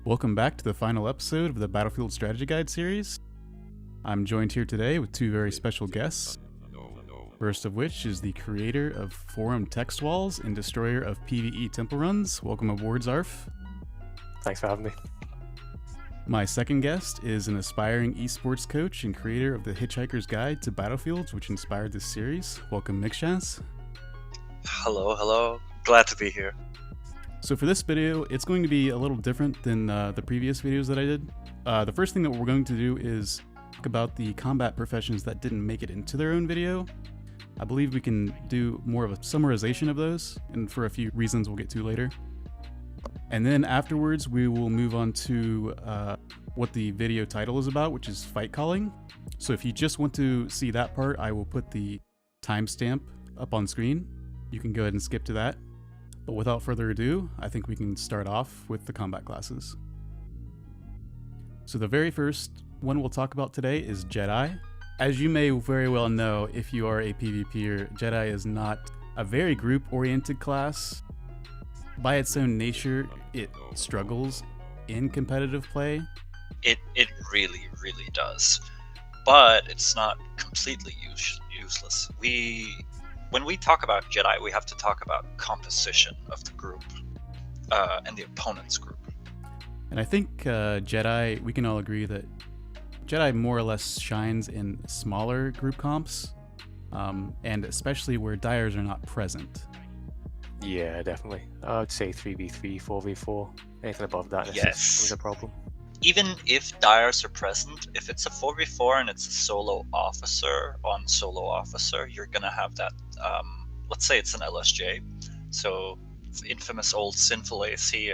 Welcome back to the final episode of the Battlefield Strategy Guide series. I'm joined here today with two very special guests. First of which is the creator of Forum Text Walls and destroyer of PvE Temple Runs. Welcome aboard, Zarf. Thanks for having me. My second guest is an aspiring esports coach and creator of the Hitchhiker's Guide to Battlefields, which inspired this series. Welcome, Micshaz. Hello. Glad to be here. So for this video, it's going to be a little different than the previous videos that I did. The first thing that we're going to do is talk about the combat professions that didn't make it into their own video. I believe we can do more of a summarization of those, and for a few reasons we'll get to later. And then afterwards, we will move on to what the video title is about, which is Fightcalling. So if you just want to see that part, I will put the timestamp up on screen. You can go ahead and skip to that. But without further ado, I think we can start off with the combat classes. So the very first one we'll talk about today is Jedi. As you may very well know, if you are a PvPer, Jedi is not a very group-oriented class. By its own nature, it struggles in competitive play. It really does. But it's not completely useless. When we talk about Jedi, we have to talk about composition of the group and the opponent's group. And I think Jedi, we can all agree that Jedi more or less shines in smaller group comps, and especially where Dyers are not present. Yeah, definitely. I would say 3v3, 4v4. Anything above that is a problem. Even if Dyers are present, if it's a 4v4 and it's a solo officer on solo officer, you're gonna have that, let's say it's an LSJ. So infamous old Sinful Ace, he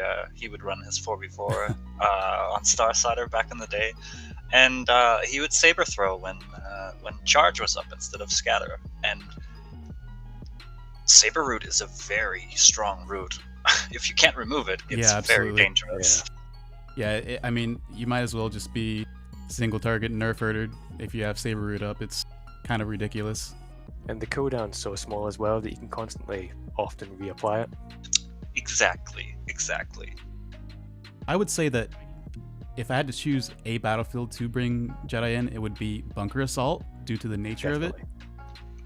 would run his 4v4 on Starsider back in the day. And he would saber throw when charge was up instead of scatter. And saber root is a very strong root. If you can't remove it, it's very dangerous. Yeah, I mean, you might as well just be single target nerf herder if you have saber root up. It's kind of ridiculous. And the cooldown's so small as well that you can constantly often reapply it. Exactly. I would say that if I had to choose a battlefield to bring Jedi in, it would be Bunker Assault due to the nature of it.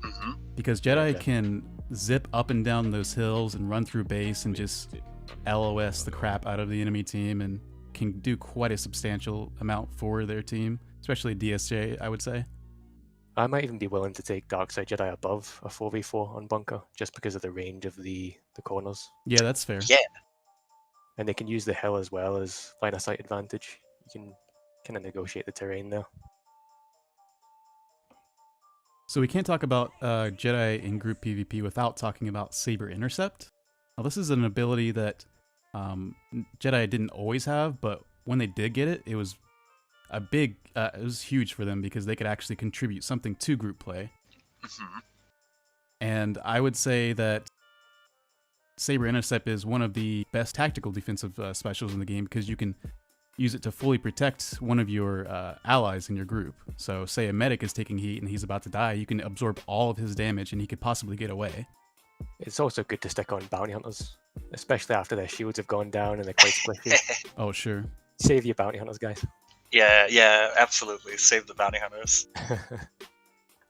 Mm-hmm. Because Jedi can zip up and down those hills and run through base and just LOS the crap out of the enemy team and can do quite a substantial amount for their team, especially DSJ, I would say. I might even be willing to take Darkside Jedi above a 4v4 on Bunker, just because of the range of the corners. Yeah, that's fair. Yeah. And they can use the hill as well as line of sight advantage. You can kind of negotiate the terrain there. So we can't talk about Jedi in group PvP without talking about Saber Intercept. Now this is an ability that Jedi didn't always have, but when they did get it, it was a big, it was huge for them because they could actually contribute something to group play. Mm-hmm. And I would say that Saber Intercept is one of the best tactical defensive specials in the game because you can use it to fully protect one of your allies in your group. So say a medic is taking heat and he's about to die, you can absorb all of his damage and he could possibly get away. It's also good to stick on bounty hunters, especially after their shields have gone down and they're quite squishy. Oh, sure. Save your bounty hunters, guys. Yeah, absolutely. Save the bounty hunters.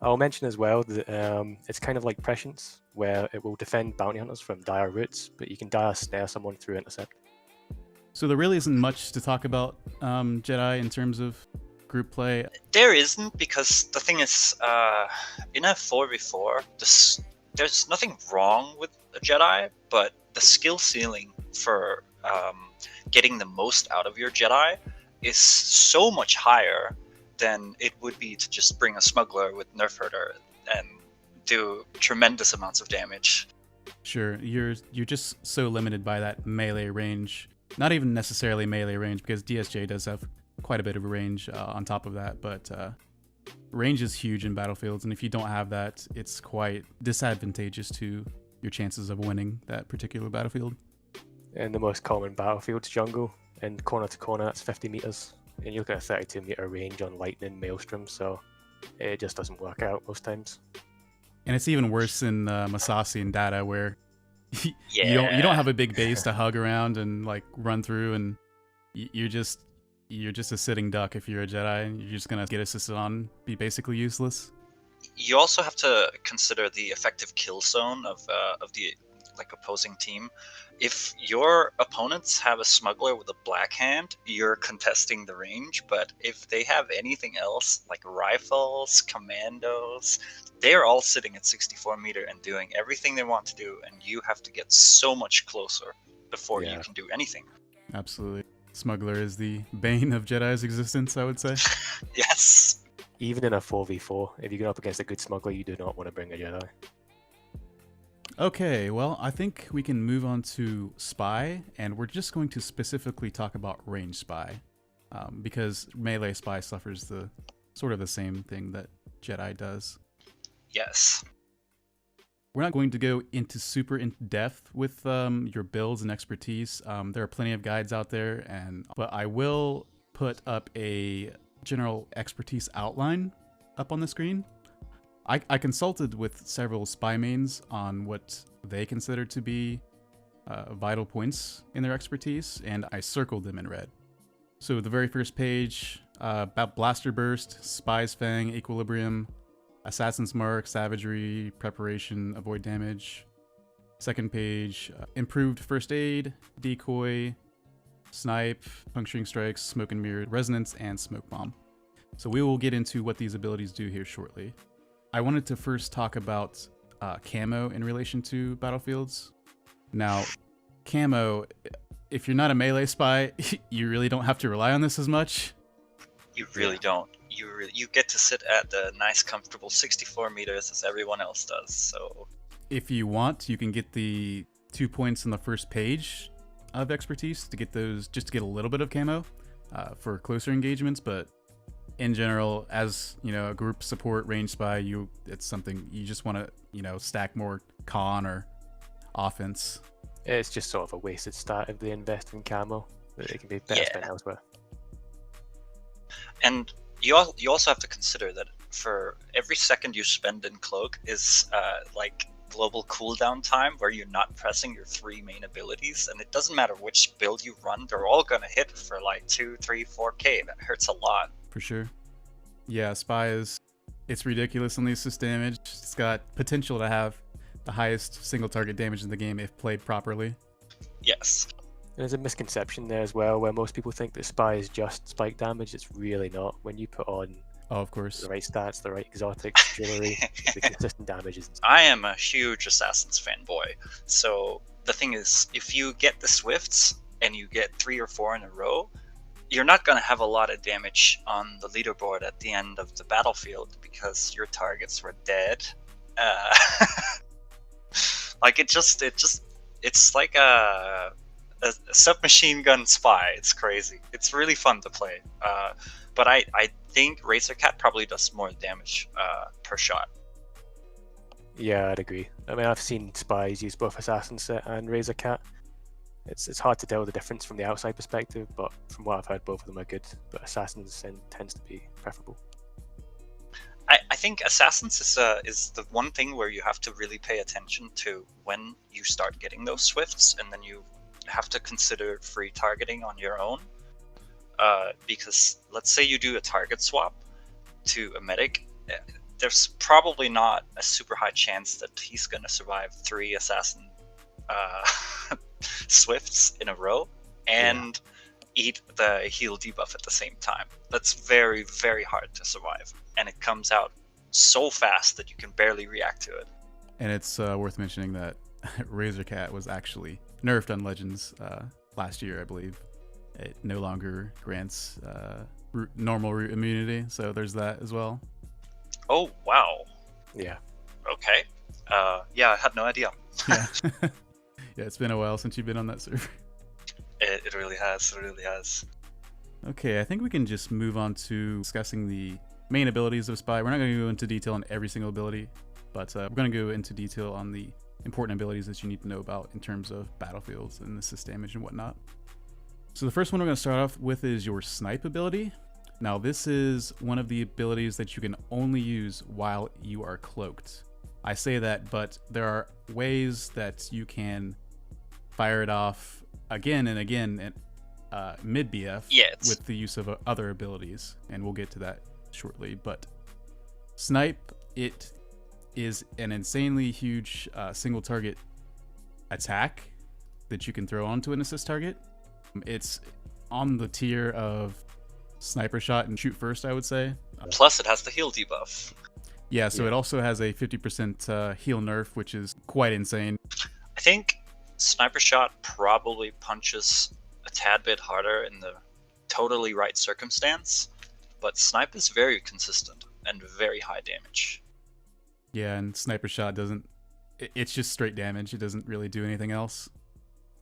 I'll mention as well that it's kind of like Prescience, where it will defend bounty hunters from dire roots, but you can dire snare someone through intercept. So there really isn't much to talk about Jedi in terms of group play. There isn't, because the thing is, in a 4v4, there's nothing wrong with a Jedi, but the skill ceiling for getting the most out of your Jedi is so much higher than it would be to just bring a smuggler with nerf herder and do tremendous amounts of damage. Sure, you're just so limited by that melee range. Not even necessarily melee range, because DSJ does have quite a bit of a range on top of that, but range is huge in battlefields, and if you don't have that, it's quite disadvantageous to your chances of winning that particular battlefield. And the most common battlefield's jungle, and corner to corner, that's 50 meters. And you look at a 32 meter range on Lightning Maelstrom, so it just doesn't work out most times. And it's even worse in Masasi and Data, where Yeah. you don't have a big base to hug around and like run through, and You're just a sitting duck if you're a Jedi, and you're just gonna get assisted on, be basically useless. You also have to consider the effective kill zone of the opposing team. If your opponents have a smuggler with a black hand, you're contesting the range. But if they have anything else, like rifles, commandos, they're all sitting at 64 meter and doing everything they want to do, and you have to get so much closer before you can do anything. Absolutely. Smuggler is the bane of Jedi's existence, I would say. Yes. Even in a 4v4, if you go up against a good smuggler, you do not want to bring a Jedi. Okay, well, I think we can move on to Spy, and we're just going to specifically talk about range Spy, because melee Spy suffers the sort of the same thing that Jedi does. Yes. We're not going to go into super in depth with your builds and expertise. There are plenty of guides out there, but I will put up a general expertise outline up on the screen. I consulted with several spy mains on what they consider to be vital points in their expertise, and I circled them in red. So the very first page, about Blaster Burst, Spy's Fang, Equilibrium, Assassin's Mark, Savagery, Preparation, Avoid Damage. Second page, Improved First Aid, Decoy, Snipe, Puncturing Strikes, Smoke and Mirror, Resonance, and Smoke Bomb. So we will get into what these abilities do here shortly. I wanted to first talk about Camo in relation to battlefields. Now, Camo, if you're not a melee spy, you really don't have to rely on this as much. You really don't. You get to sit at the nice, comfortable 64 meters as everyone else does. So, if you want, you can get the 2 points in the first page of expertise to get those, just to get a little bit of camo for closer engagements. But in general, as you know, a group support range spy, it's something you just want to stack more con or offense. It's just sort of a wasted stat if they invest in camo that it can be better spent elsewhere. And you also have to consider that for every second you spend in cloak is like global cooldown time where you're not pressing your 3 main abilities, and it doesn't matter which build you run, they're all gonna hit for like 2, 3, 4k. That hurts a lot. For sure. Yeah, Spy it's ridiculous on the assist damage. It's got potential to have the highest single target damage in the game if played properly. Yes. There's a misconception there as well, where most people think that Spy is just spike damage. It's really not. When you put on of course, the right stats, the right exotics, jewelry, the consistent damage is... I am a huge Assassins fanboy. So the thing is, if you get the Swifts and you get 3 or 4 in a row, you're not going to have a lot of damage on the leaderboard at the end of the battlefield because your targets were dead. Like it's like a submachine gun spy. It's crazy. It's really fun to play. But I think Razorcat probably does more damage per shot. Yeah, I'd agree. I mean, I've seen spies use both Assassinate and Razorcat. It's hard to tell the difference from the outside perspective, but from what I've heard, both of them are good. But Assassins tends to be preferable. I think Assassins is the one thing where you have to really pay attention to when you start getting those Swifts, and then you have to consider free targeting on your own. Because let's say you do a target swap to a medic, there's probably not a super high chance that he's going to survive 3 Assassin Swifts in a row and eat the heal debuff at the same time. That's very, very hard to survive, and it comes out so fast that you can barely react to it. And it's worth mentioning that Razorcat was actually nerfed on Legends last year, I believe. It no longer grants normal root immunity, so there's that as well. Oh, wow. Yeah. Okay. Yeah, I had no idea. Yeah. Yeah, it's been a while since you've been on that server. It really has. It really has. Okay, I think we can just move on to discussing the main abilities of Spy. We're not going to go into detail on every single ability, but we're going to go into detail on the important abilities that you need to know about in terms of battlefields and assist damage and whatnot. So the first one we're going to start off with is your Snipe ability. Now this is one of the abilities that you can only use while you are cloaked. I say that, but there are ways that you can fire it off again and again mid BF with the use of other abilities, and we'll get to that shortly. But Snipe, it is an insanely huge single target attack that you can throw onto an assist target. It's on the tier of sniper shot and shoot first, I would say. Plus, it has the heal debuff. Yeah, so it also has a 50% heal nerf, which is quite insane. I think sniper shot probably punches a tad bit harder in the totally right circumstance, but snipe is very consistent and very high damage. Yeah, and sniper shot doesn't... It's just straight damage. It doesn't really do anything else.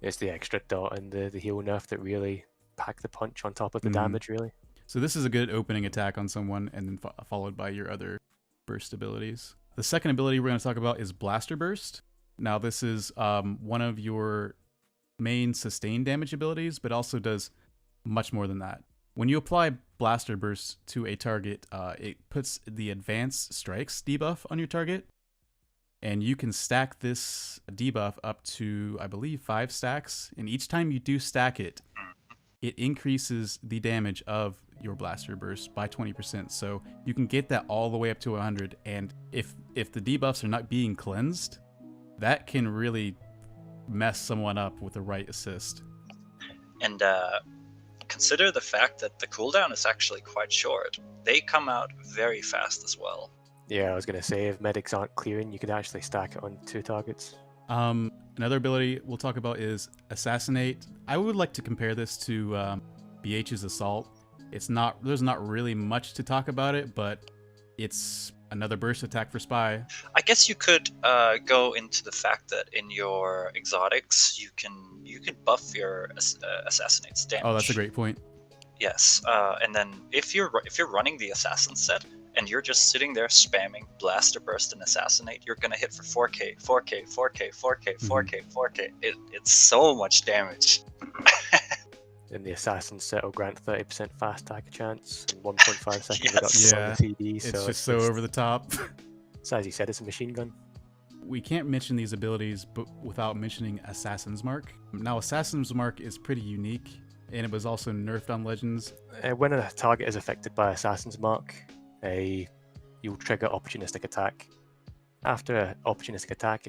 It's the extra dot and the heal nerf that really pack the punch on top of the damage, really. So this is a good opening attack on someone, and then followed by your other burst abilities. The second ability we're going to talk about is Blaster Burst. Now this is one of your main sustained damage abilities, but also does much more than that. When you apply Blaster Burst to a target, it puts the Advanced Strikes debuff on your target, and you can stack this debuff up to, I believe, 5 stacks, and each time you do stack it, it increases the damage of your Blaster Burst by 20%, so you can get that all the way up to 100, and if the debuffs are not being cleansed, that can really mess someone up with the right assist. And consider the fact that the cooldown is actually quite short. They come out very fast as well. Yeah, I was going to say, if medics aren't clearing, you could actually stack it on 2 targets. Another ability we'll talk about is Assassinate. I would like to compare this to BH's Assault. There's not really much to talk about it, but it's another burst attack for Spy. I guess you could go into the fact that in your exotics you can buff your Assassinate's damage. Oh, that's a great point. Yes, and then if you're running the Assassin set and you're just sitting there spamming Blaster Burst and Assassinate, you're gonna hit for 4K, 4K, 4K, 4K, 4K, 4K. It's so much damage. And the Assassin set will grant 30% fast attack chance and 1.5 second reduction on the CD. It's so just so over the top. So as you said, it's a machine gun. We can't mention these abilities but without mentioning Assassin's Mark. Now, Assassin's Mark is pretty unique, and it was also nerfed on Legends. When a target is affected by Assassin's Mark, you'll trigger Opportunistic Attack. After Opportunistic Attack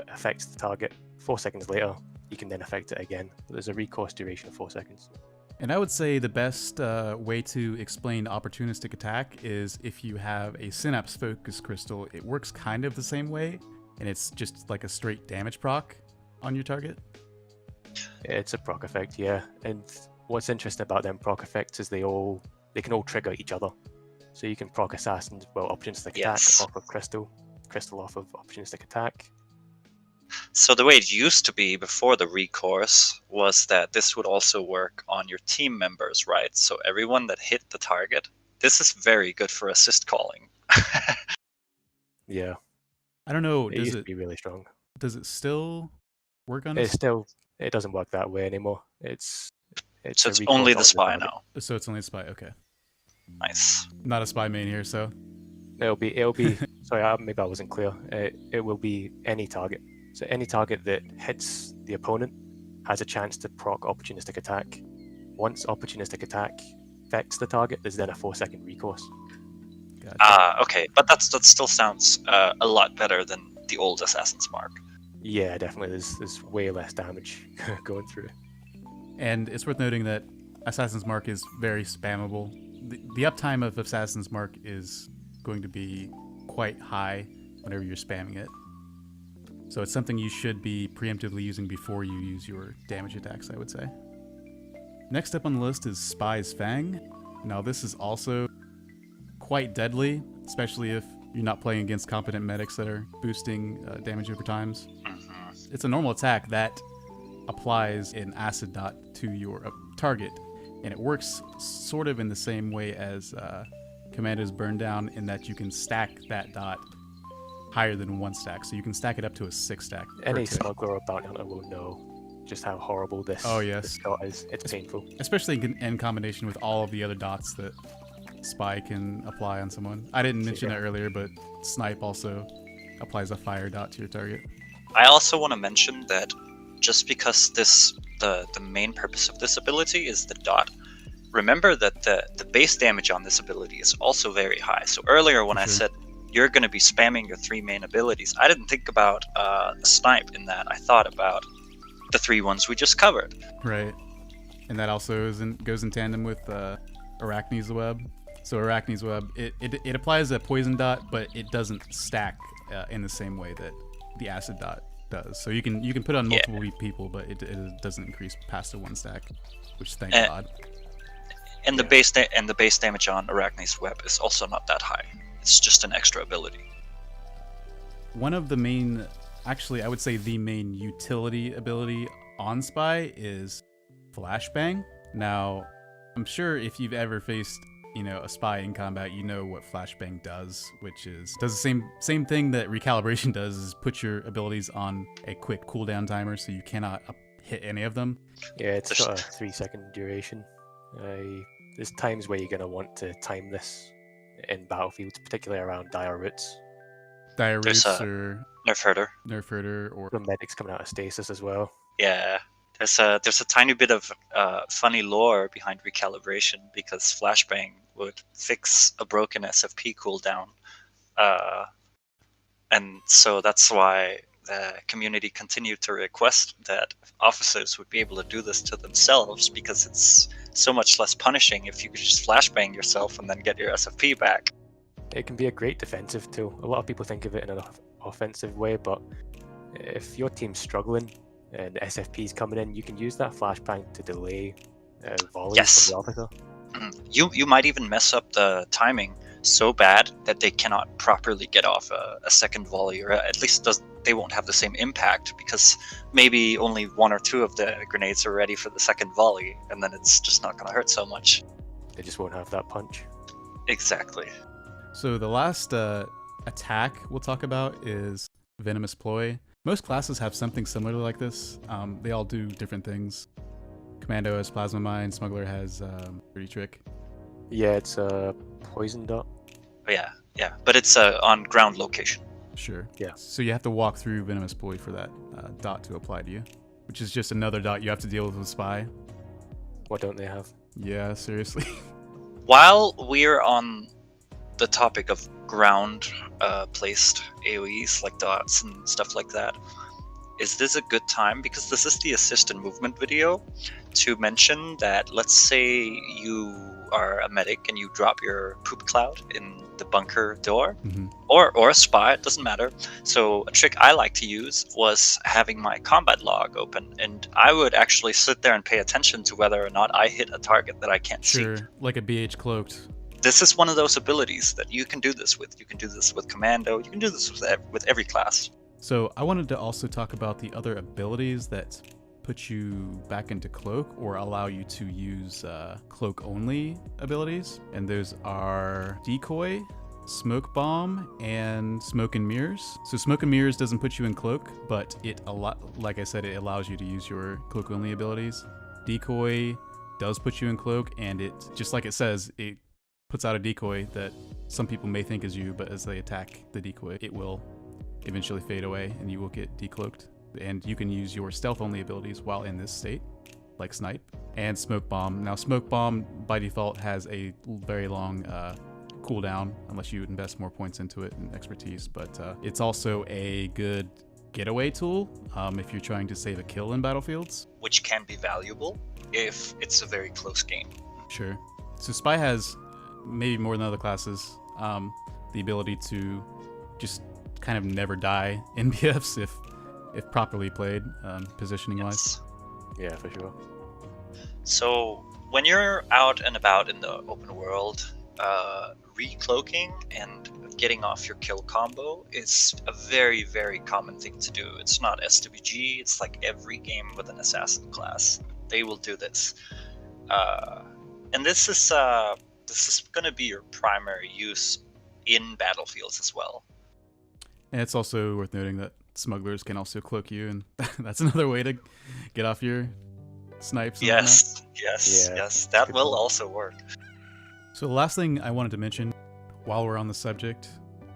affects the target, 4 seconds later, you can then affect it again. There's a recourse duration of 4 seconds. And I would say the best way to explain Opportunistic Attack is if you have a Synapse Focus Crystal. It works kind of the same way, and it's just like a straight damage proc on your target. It's a proc effect, yeah. And what's interesting about them proc effects is they can all trigger each other. So you can proc Assassin's, Opportunistic Attack off of Crystal off of Opportunistic Attack. So the way it used to be before the recourse was that this would also work on your team members, right? So everyone that hit the target, this is very good for assist calling. Yeah. I don't know. It used to be really strong. Does it still work on it? It doesn't work that way anymore. It's only the Spy now. So it's only a Spy, okay. Nice. Not a Spy main here, so. It'll be sorry, maybe I wasn't clear. It will be any target. So any target that hits the opponent has a chance to proc Opportunistic Attack. Once Opportunistic Attack affects the target, there's then a 4-second recourse. Gotcha. Okay, but that still sounds a lot better than the old Assassin's Mark. Yeah, definitely. There's way less damage going through. And it's worth noting that Assassin's Mark is very spammable. The uptime of Assassin's Mark is going to be quite high whenever you're spamming it. So it's something you should be preemptively using before you use your damage attacks, I would say. Next up on the list is Spy's Fang. Now this is also quite deadly, especially if you're not playing against competent medics that are boosting damage over times. It's a normal attack that applies an acid dot to your target, and it works sort of in the same way as Commando's Burn Down, in that you can stack that dot higher than 1 stack, so you can stack it up to a 6 stack. Any smuggler or bounty hunter will know just how horrible this dot is. It's painful. Especially in combination with all of the other dots that Spy can apply on someone. I didn't mention it earlier, but Snipe also applies a fire dot to your target. I also want to mention that just because the main purpose of this ability is the dot. Remember that the base damage on this ability is also very high. So earlier when I said you're going to be spamming your 3 main abilities, I didn't think about Snipe in that. I thought about the 3 ones we just covered. Right. And that also goes in tandem with Arachne's Web. So Arachne's Web, it applies a poison dot, but it doesn't stack in the same way that the acid dot does. So you can put it on multiple people, but it doesn't increase past a 1 stack, which thank God. And the base damage on Arachne's Web is also not that high. It's just an extra ability. One of the main, actually I would say the main utility ability on Spy is Flashbang. Now, I'm sure if you've ever faced, a spy in combat, you know what Flashbang does, which does the same thing that Recalibration does, is put your abilities on a quick cooldown timer so you cannot hit any of them. Yeah, it's got a 3-second duration. There's times where you're going to want to time this in battlefields, particularly around dire roots. Dire roots or Nerf herder, or the medics coming out of stasis as well. Yeah, there's a tiny bit of funny lore behind Recalibration, because Flashbang would fix a broken SFP cooldown, and so that's why the community continued to request that officers would be able to do this to themselves, because it's so much less punishing if you could just flashbang yourself and then get your SFP back. It can be a great defensive tool. A lot of people think of it in an offensive way, but if your team's struggling and the SFP's coming in, you can use that flashbang to delay volleys from the officer. You might even mess up the timing so bad that they cannot properly get off a second volley, or at least they won't have the same impact, because maybe only 1 or 2 of the grenades are ready for the second volley, and then it's just not going to hurt so much. They just won't have that punch. Exactly. So the last attack we'll talk about is Venomous Ploy. Most classes have something similar like this. They all do different things. Commando has Plasma Mine, Smuggler has Dirty Trick. Yeah, it's a poison dot. Oh, yeah, but it's on ground location. Sure. Yeah. So you have to walk through Venomous Ploy for that dot to apply to you, which is just another dot you have to deal with Spy. What don't they have? Yeah, seriously. While we're on the topic of ground placed AoEs like dots and stuff like that, is this a good time, because this is the assist and movement video, to mention that let's say you are a medic and you drop your poop cloud in the bunker door, or a spy, it doesn't matter. So a trick I like to use was having my combat log open, and I would actually sit there and pay attention to whether or not I hit a target that I can't see. Sure, like a BH cloaked. This is one of those abilities that you can do this with. You can do this with Commando, you can do this with every class. So I wanted to also talk about the other abilities that put you back into Cloak, or allow you to use Cloak-only abilities. And those are Decoy, Smoke Bomb, and Smoke and Mirrors. So Smoke and Mirrors doesn't put you in Cloak, but like I said, it allows you to use your Cloak-only abilities. Decoy does put you in Cloak, and it, just like it says, it puts out a decoy that some people may think is you, but as they attack the decoy, it will eventually fade away and you will get decloaked. And you can use your stealth-only abilities while in this state, like Snipe. And Smoke Bomb. Now, Smoke Bomb, by default, has a very long cooldown, unless you invest more points into it and expertise. But it's also a good getaway tool if you're trying to save a kill in battlefields. Which can be valuable if it's a very close game. Sure. So Spy has, maybe more than other classes, the ability to just kind of never die in BFs if properly played, positioning wise. Yeah, for sure. So when you're out and about in the open world, recloaking and getting off your kill combo is a very, very common thing to do. It's not SWG, it's like every game with an assassin class. They will do this. And this is going to be your primary use in battlefields as well. And it's also worth noting that smugglers can also cloak you, and that's another way to get off your snipes. Yes, that will also work. So the last thing I wanted to mention while we're on the subject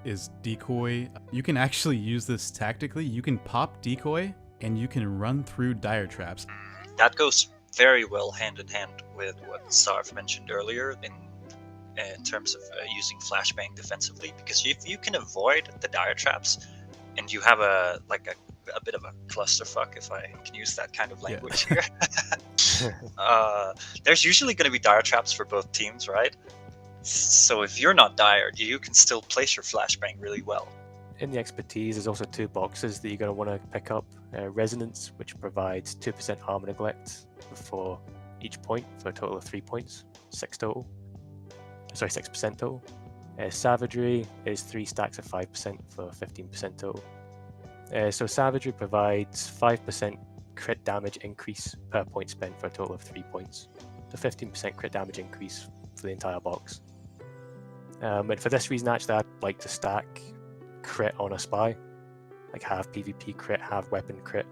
is Decoy. You can actually use this tactically. You can pop Decoy and you can run through dire traps. That goes very well hand in hand with what Zarf mentioned earlier in terms of using Flashbang defensively, because if you can avoid the dire traps and you have a bit of a clusterfuck, if I can use that kind of language here, there's usually going to be dire traps for both teams, right? So if you're not dire, you can still place your Flashbang really well. In the expertise, there's also 2 boxes that you're going to want to pick up. Resonance, which provides 2% armor neglect for each point for a total of 3 points, 6% total. Savagery is 3 stacks of 5% for 15% total. So Savagery provides 5% crit damage increase per point spent for a total of 3 points. So 15% crit damage increase for the entire box. And for this reason, actually, I'd like to stack crit on a spy, like have PvP crit, have weapon crit,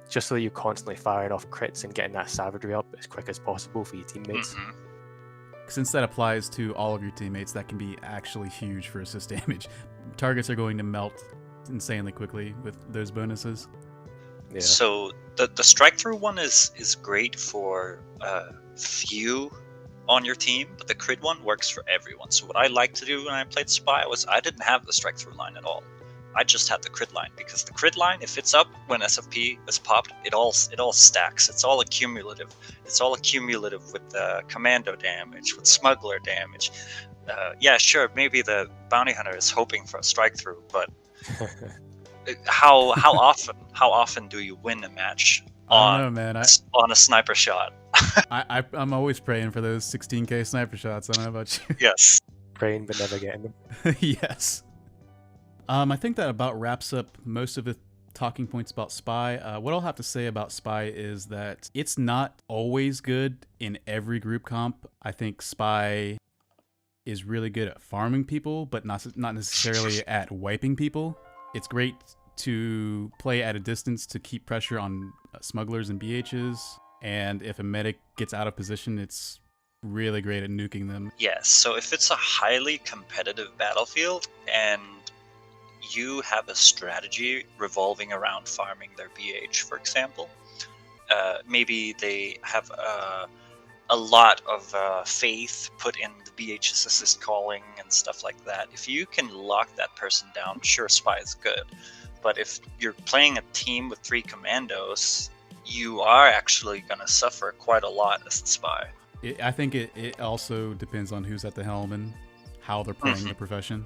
just so that you're constantly firing off crits and getting that savagery up as quick as possible for your teammates. Mm-hmm. Since that applies to all of your teammates, that can be actually huge for assist damage. Targets are going to melt insanely quickly with those bonuses. Yeah. So the strike through one is great for few on your team, but the crit one works for everyone. So what I like to do when I played Spy was I didn't have the strike through line at all. I just had the crit line, because the crit line, if it's up when SFP is popped, it all stacks. It's all accumulative. It's all accumulative with commando damage, with smuggler damage. Yeah, sure, maybe the bounty hunter is hoping for a strike through, but how often do you win a match I don't know, man. on a sniper shot? I'm always praying for those 16k sniper shots. I don't know about you. Yes. Praying but never getting them. Yes. I think that about wraps up most of the talking points about Spy. What I'll have to say about Spy is that it's not always good in every group comp. I think Spy is really good at farming people, but not necessarily at wiping people. It's great to play at a distance to keep pressure on smugglers and BHs, and if a medic gets out of position, it's really great at nuking them. Yes, so if it's a highly competitive battlefield and you have a strategy revolving around farming their BH, for example, maybe they have a lot of faith put in the BH's assist calling and stuff like that. If you can lock that person down, sure, Spy is good. But if you're playing a team with 3 commandos, you are actually going to suffer quite a lot as the Spy. I think it also depends on who's at the helm and how they're playing the profession.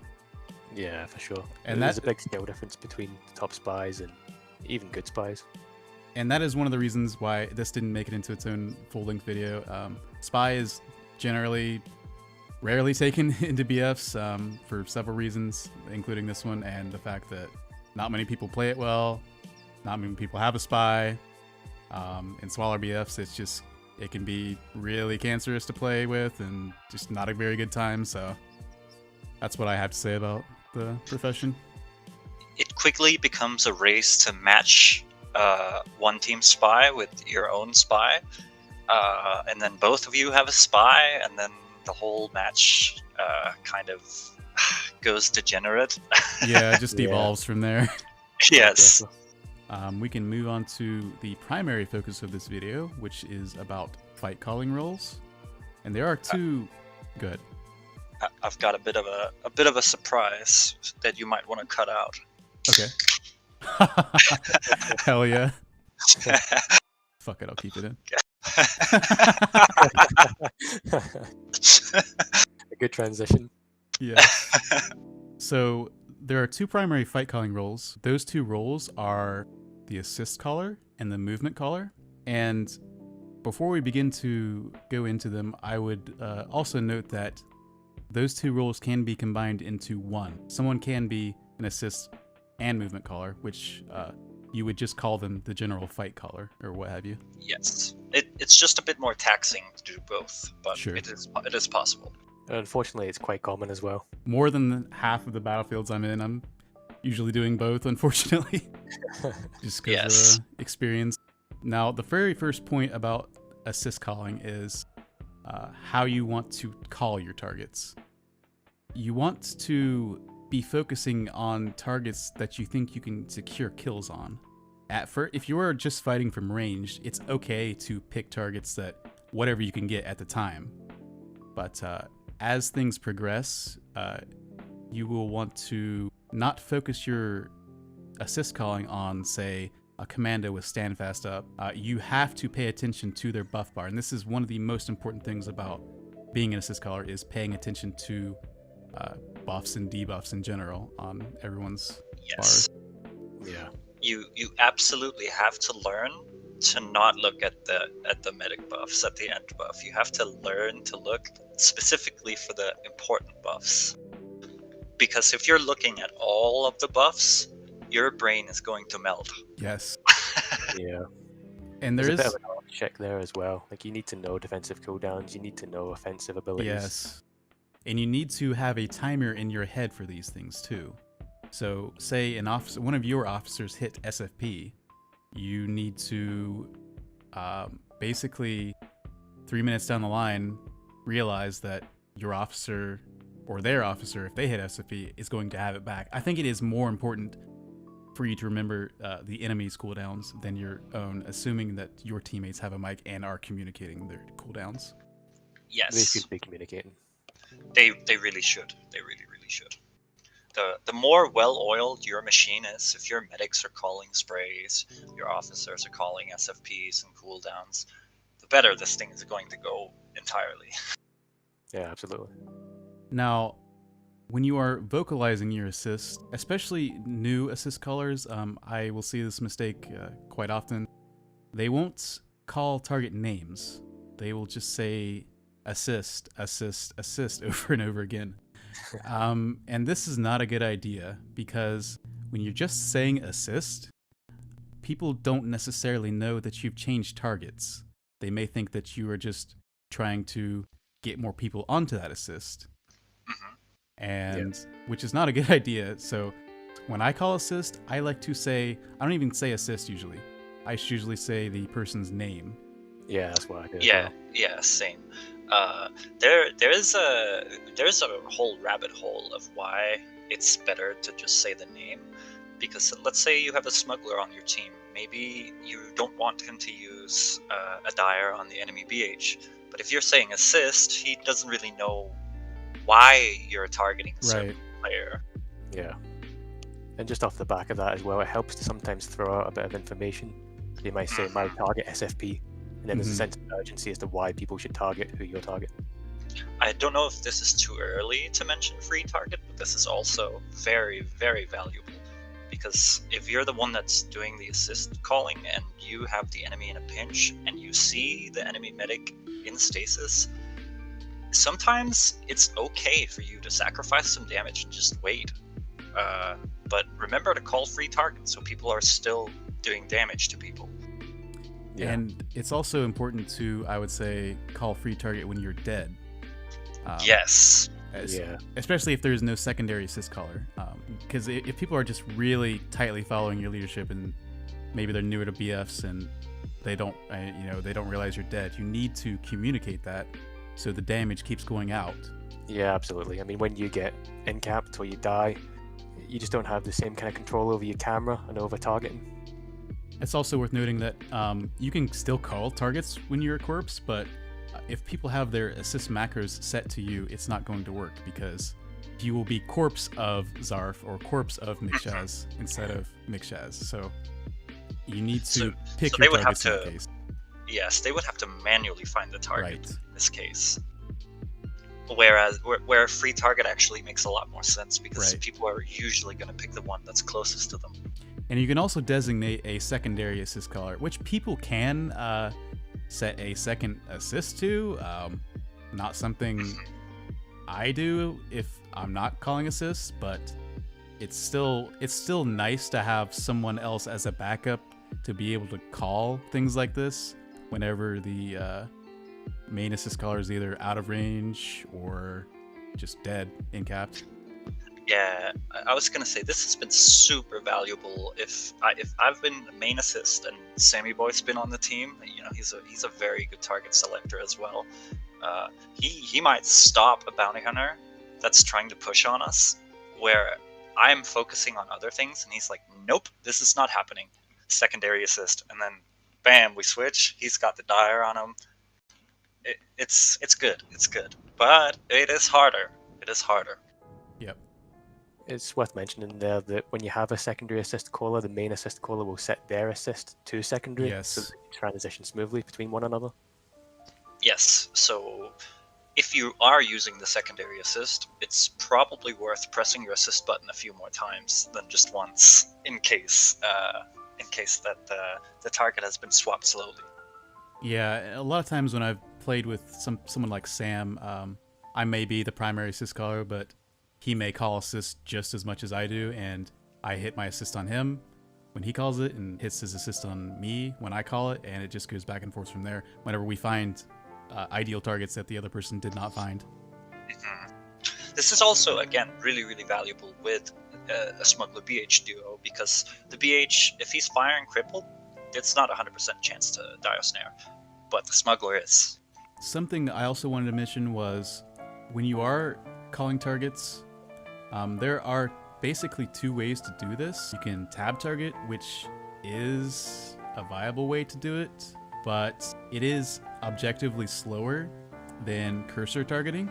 Yeah, for sure. And there's a big skill difference between the top spies and even good spies. And that is one of the reasons why this didn't make it into its own full-length video. Spy is generally rarely taken into BFs for several reasons, including this one, and the fact that not many people play it well, not many people have a Spy. In smaller BFs, it can be really cancerous to play with and just not a very good time, so that's what I have to say about the profession. It quickly becomes a race to match one team Spy with your own Spy, and then both of you have a Spy, and then the whole match kind of goes degenerate. Yeah, it just evolves from there. Yes. We can move on to the primary focus of this video, which is about fight calling roles, and there are 2. Good. I've got a bit of a surprise that you might want to cut out. Okay. Hell yeah. Fuck it, I'll keep it in. A good transition. Yeah. So there are 2 primary fight calling roles. Those 2 roles are the assist caller and the movement caller. And before we begin to go into them, I would also note that those 2 roles can be combined into one. Someone can be an assist and movement caller, which you would just call them the general fight caller or what have you. Yes, it's just a bit more taxing to do both, but Sure. it is possible. Unfortunately, it's quite common as well. More than half of the battlefields I'm in, I'm usually doing both, unfortunately. Just because Yes. of experience. Now, the very first point about assist calling is how you want to call your targets. You want to be focusing on targets that you think you can secure kills on. if you are just fighting from range, it's okay to pick targets that whatever you can get at the time. But as things progress, you will want to not focus your assist calling on, say, a commando with stand fast up. You have to pay attention to their buff bar, and this is one of the most important things about being an assist caller, is paying attention to buffs and debuffs in general on everyone's bars. Yeah. You absolutely have to learn to not look at the medic buffs, at the end buff. You have to learn to look specifically for the important buffs. Because if you're looking at all of the buffs, your brain is going to melt. Yes. Yeah. And There's there a bit is of an art check there as well. Like, you need to know defensive cooldowns, you need to know offensive abilities. yes. And you need to have a timer in your head for these things too. So say one of your officers hit SFP, you need to basically 3 minutes down the line realize that your officer or their officer, if they hit SFP, is going to have it back. I think it is more important for you to remember the enemy's cooldowns than your own, assuming that your teammates have a mic and are communicating their cooldowns. Yes. They should be communicating. They really should. They really should. The more well-oiled your machine is, if your medics are calling sprays, your officers are calling SFPs and cooldowns, the better this thing is going to go entirely. Yeah, absolutely. Now, when you are vocalizing your assist, especially new assist callers, I will see this mistake quite often. They won't call target names. They will just say assist, assist, assist over and over again. And this is not a good idea, because when you're just saying assist, people don't necessarily know that you've changed targets. They may think that you are just trying to get more people onto that assist. And which is not a good idea. So when I call assist, I like to say, I don't even say assist usually. I usually say the person's name. Yeah, that's what I do. Yeah, same. There's a whole rabbit hole of why it's better to just say the name. Because let's say you have a smuggler on your team. Maybe you don't want him to use a dyer on the enemy BH. But if you're saying assist, he doesn't really know why you're targeting a certain player. Yeah. And just off the back of that as well, it helps to sometimes throw out a bit of information. You might say, my target SFP, and then there's a sense of urgency as to why people should target who you're targeting. I don't know if this is too early to mention free target, but this is also very, very valuable. Because if you're the one that's doing the assist calling and you have the enemy in a pinch and you see the enemy medic in stasis, sometimes it's okay for you to sacrifice some damage and just wait. But remember to call free target so people are still doing damage to people. Yeah. And it's also important to, I would say, call free target when you're dead. Yes. Especially if there's no secondary assist caller. Because if people are just really tightly following your leadership and maybe they're newer to BFs and they don't realize you're dead, you need to communicate that so the damage keeps going out. Yeah, absolutely. I mean, when you get in-capped or you die, you just don't have the same kind of control over your camera and over targeting. It's also worth noting that you can still call targets when you're a corpse, but if people have their assist macros set to you, it's not going to work, because you will be corpse of Zarf or corpse of Micshaz instead of Micshaz. So you need to pick your targets in that case. Yes, they would have to manually find the target in this case. Whereas where free target actually makes a lot more sense, because people are usually going to pick the one that's closest to them. And you can also designate a secondary assist caller, which people can set a second assist to. Not something I do if I'm not calling assists, but it's still nice to have someone else as a backup to be able to call things like this whenever the main assist caller is either out of range or just dead, in-capped. Yeah, I was gonna say this has been super valuable. If I've been main assist and Sammy Boy's been on the team, he's a very good target selector as well. He might stop a bounty hunter that's trying to push on us, where I'm focusing on other things, and he's like, nope, this is not happening. secondary assist, and then bam, we switch. He's got the dire on him. It's good. It's good, but it is harder. It is harder. Yep. It's worth mentioning there that when you have a secondary assist caller, the main assist caller will set their assist to secondary, Yes. so that they transition smoothly between one another. Yes. So if you are using the secondary assist, it's probably worth pressing your assist button a few more times than just once, in case that the target has been swapped slowly. Yeah, a lot of times when I've played with someone like Sam, I may be the primary assist caller, but he may call assist just as much as I do, and I hit my assist on him when he calls it, and hits his assist on me when I call it, and it just goes back and forth from there whenever we find ideal targets that the other person did not find. Mhm. This is also, again, really, really valuable with a smuggler BH duo, because the BH, if he's firing cripple, it's not a 100% chance to dire snare, but the smuggler is. Something I also wanted to mention was when you are calling targets, there are basically two ways to do this. You can tab target, which is a viable way to do it, but it is objectively slower than cursor targeting.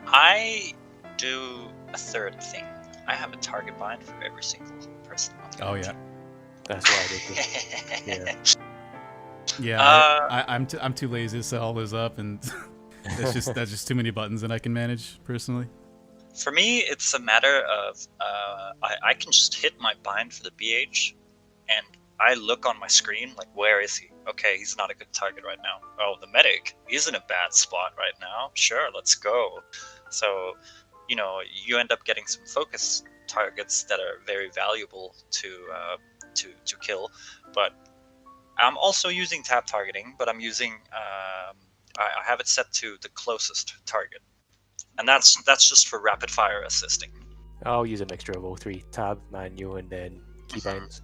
I do a third thing. I have a target bind for every single person on the Oh other yeah, team. That's what I did. Yeah. yeah. I'm too lazy to set all those up, and that's just too many buttons that I can manage personally. For me, it's a matter of I can just hit my bind for the BH, and I look on my screen like, where is he? Okay, he's not a good target right now. Oh, the medic, he's in a bad spot right now. Sure, let's go. So, you end up getting some focus targets that are very valuable to kill. But I'm also using tab targeting, but I'm using I have it set to the closest target. And that's just for rapid fire assisting. I'll use a mixture of all three: tab, manual, and then keybinds.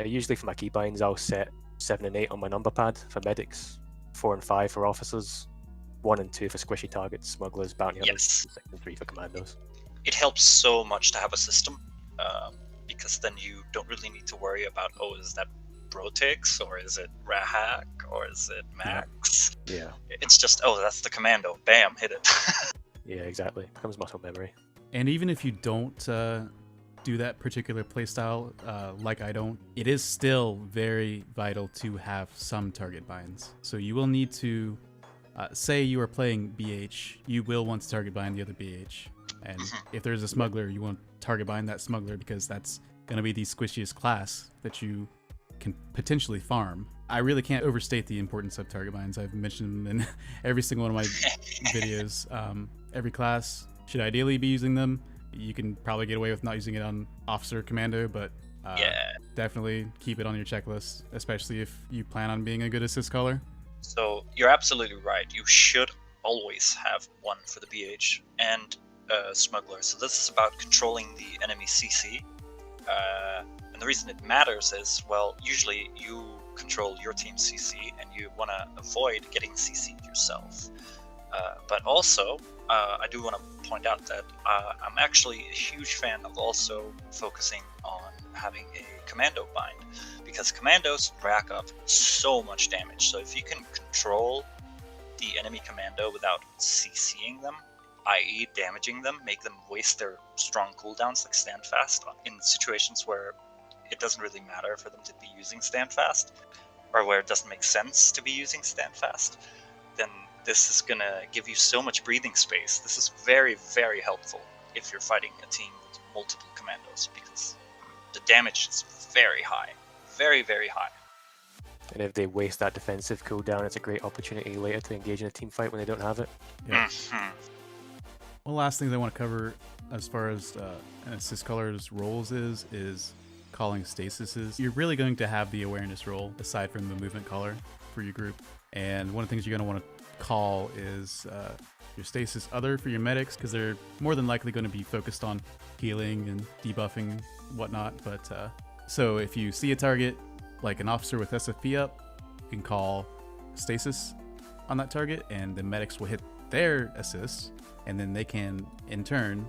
Usually for my keybinds, I'll set 7 and 8 on my number pad for medics, 4 and 5 for officers, 1 and 2 for squishy targets, smugglers, bounty hunters, Yes. 6 and 3 for commandos. It helps so much to have a system, because then you don't really need to worry about, is that Brotix, or is it Rahak, or is it Max? Yeah. It's just, that's the commando. Bam, hit it. Yeah, exactly. It becomes muscle memory. And even if you don't do that particular playstyle, like I don't, it is still very vital to have some target binds. So you will need to, say you are playing BH, you will want to target bind the other BH. And if there's a smuggler, you want to target bind that smuggler, because that's going to be the squishiest class that you can potentially farm. I really can't overstate the importance of target binds. I've mentioned them in every single one of my videos. Every class should ideally be using them. You can probably get away with not using it on officer commando, but definitely keep it on your checklist, especially if you plan on being a good assist caller. So you're absolutely right. You should always have one for the BH and smuggler. So this is about controlling the enemy CC. And the reason it matters is, well, usually you control your team's CC and you want to avoid getting CC'd yourself. But also, I do want to point out that I'm actually a huge fan of also focusing on having a commando bind, because commandos rack up so much damage. So if you can control the enemy commando without CCing them, i.e. damaging them, make them waste their strong cooldowns like stand fast in situations where it doesn't really matter for them to be using stand fast, or where it doesn't make sense to be using stand fast, then this is gonna give you so much breathing space. This is very, very helpful if you're fighting a team with multiple commandos, because the damage is very high. Very, very high. And if they waste that defensive cooldown, it's a great opportunity later to engage in a team fight when they don't have it. Yeah. One last thing I want to cover as far as an assist caller's roles is calling stasises. You're really going to have the awareness role aside from the movement caller for your group. And one of the things you're going to want to call is your stasis other for your medics, because they're more than likely going to be focused on healing and debuffing and whatnot. But so if you see a target like an officer with SFP up, you can call stasis on that target, and the medics will hit their assist, and then they can in turn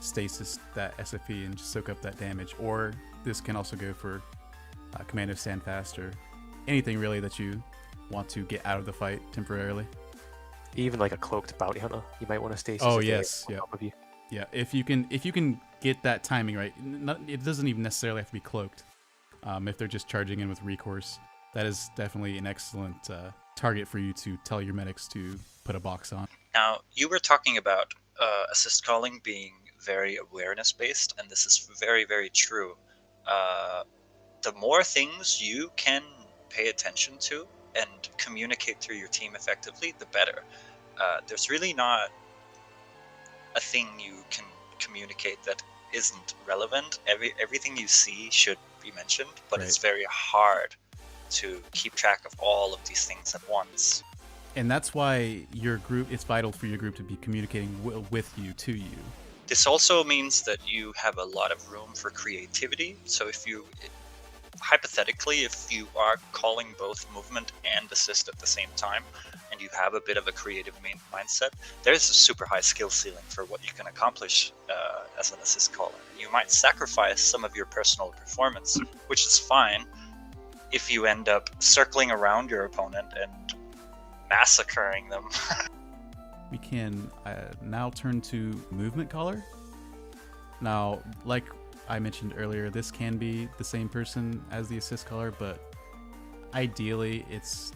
stasis that SFP and just soak up that damage. Or this can also go for Command of Standfast, or anything really that you want to get out of the fight temporarily. Even like a cloaked bounty hunter, you might want to stay. Oh yes, yeah, of you. Yeah. If you can get that timing right, it doesn't even necessarily have to be cloaked. If they're just charging in with recourse, that is definitely an excellent target for you to tell your medics to put a box on. Now, you were talking about assist calling being very awareness based, and this is very, very true. The more things you can pay attention to and communicate through your team effectively, the better. There's really not a thing you can communicate that isn't relevant. Everything you see should be mentioned, but It's very hard to keep track of all of these things at once. And that's why it's vital for your group to be communicating with you, to you. This also means that you have a lot of room for creativity. So hypothetically, if you are calling both movement and assist at the same time, and you have a bit of a creative mindset, there's a super high skill ceiling for what you can accomplish as an assist caller. You might sacrifice some of your personal performance, which is fine if you end up circling around your opponent and massacring them. We can now turn to movement caller. Now, like I mentioned earlier, this can be the same person as the assist caller, but ideally it's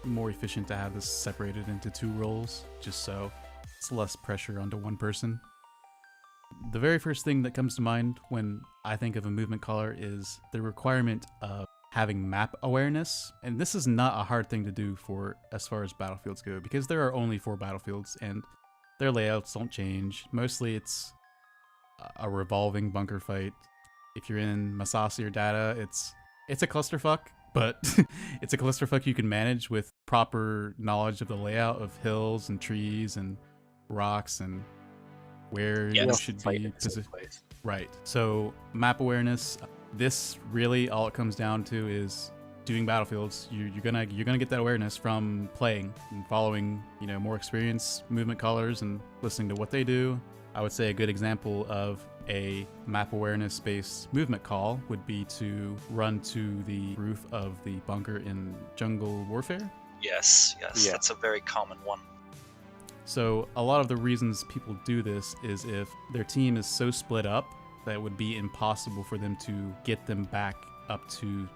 more efficient to have this separated into 2 roles, just so it's less pressure onto one person. The very first thing that comes to mind when I think of a movement caller is the requirement of having map awareness, and this is not a hard thing to do for as far as battlefields go, because there are only 4 battlefields and their layouts don't change. Mostly it's a revolving bunker fight. If you're in Masasi or Data, it's a clusterfuck, but it's a clusterfuck you can manage with proper knowledge of the layout of hills and trees and rocks and where you should be positioned. Right. So map awareness. This really all it comes down to is doing battlefields. You're gonna get that awareness from playing and following, more experienced movement callers and listening to what they do. I would say a good example of a map awareness based movement call would be to run to the roof of the bunker in Jungle Warfare. Yes, that's a very common one. So a lot of the reasons people do this is if their team is so split up that it would be impossible for them to get them back up to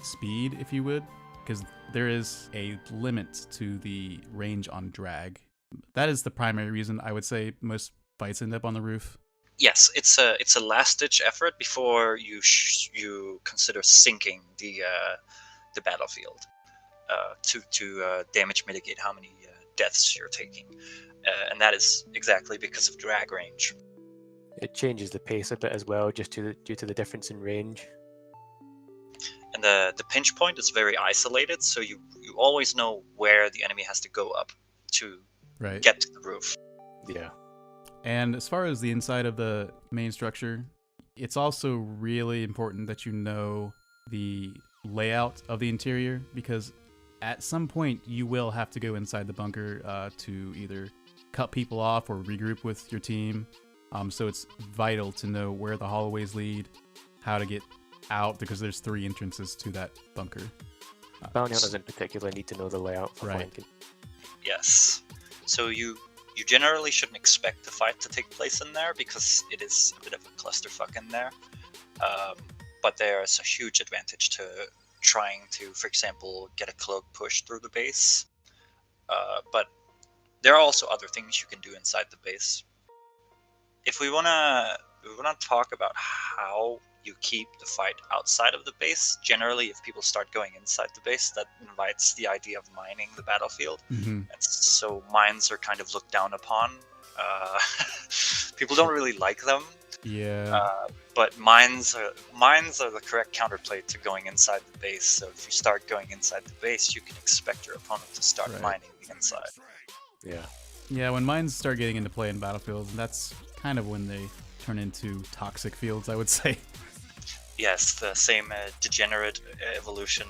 speed, if you would, because there is a limit to the range on drag. That is the primary reason I would say most fights end up on the roof. Yes, it's a last-ditch effort before you consider sinking the battlefield to damage mitigate how many deaths you're taking, and that is exactly because of drag range. It changes the pace a bit as well, just due to the difference in range. And the pinch point is very isolated, so you always know where the enemy has to go up to get to the roof. Yeah. And as far as the inside of the main structure, it's also really important that you know the layout of the interior, because at some point you will have to go inside the bunker to either cut people off or regroup with your team. So it's vital to know where the hallways lead, how to get out, because there's 3 entrances to that bunker. Bounty hunters in particular need to know the layout for flanking. Yes. So you generally shouldn't expect the fight to take place in there, because it is a bit of a clusterfuck in there. But there's a huge advantage to trying to, for example, get a cloak push through the base. But there are also other things you can do inside the base. If we wanna talk about how you keep the fight outside of the base, generally if people start going inside the base, that invites the idea of mining the battlefield. Mm-hmm. And so mines are kind of looked down upon. People don't really like them. Yeah. But mines are the correct counterplay to going inside the base. So if you start going inside the base, you can expect your opponent to start mining the inside. Yeah. Yeah, when mines start getting into play in battlefields, that's kind of when they turn into toxic fields, I would say. Yes, the same degenerate evolution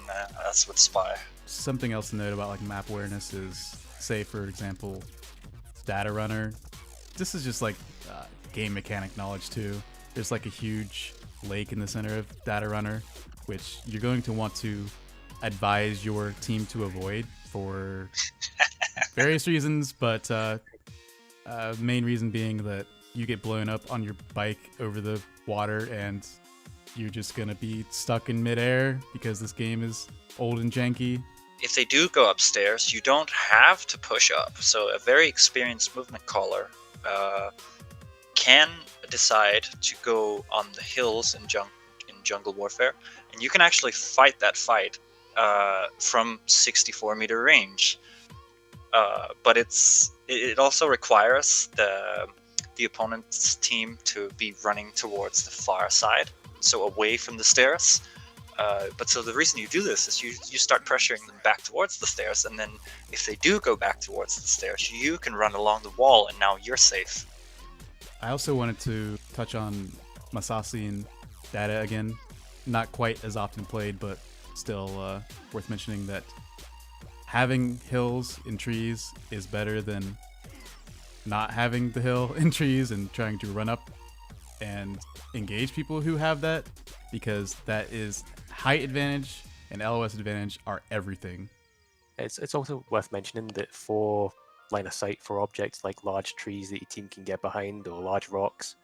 as with Spy. Something else to note about like map awareness is, say for example, Data Runner. This is just like game mechanic knowledge too. There's like a huge lake in the center of Data Runner. which you're going to want to advise your team to avoid for various reasons, but main reason being that you get blown up on your bike over the water and you're just gonna be stuck in midair because this game is old and janky. If they do go upstairs, you don't have to push up. So a very experienced movement caller can decide to go on the hills in jungle warfare, and you can actually fight that fight from 64-meter range. But it also requires the opponent's team to be running towards the far side, so away from the stairs. But so the reason you do this is you start pressuring them back towards the stairs, and then if they do go back towards the stairs, you can run along the wall, and now you're safe. I also wanted to touch on Masasi and Data again. Not quite as often played, but still worth mentioning that having hills and trees is better than not having the hill and trees and trying to run up and engage people who have that, because that is height advantage and LOS advantage are everything. It's also worth mentioning that for line of sight for objects like large trees that your team can get behind or large rocks,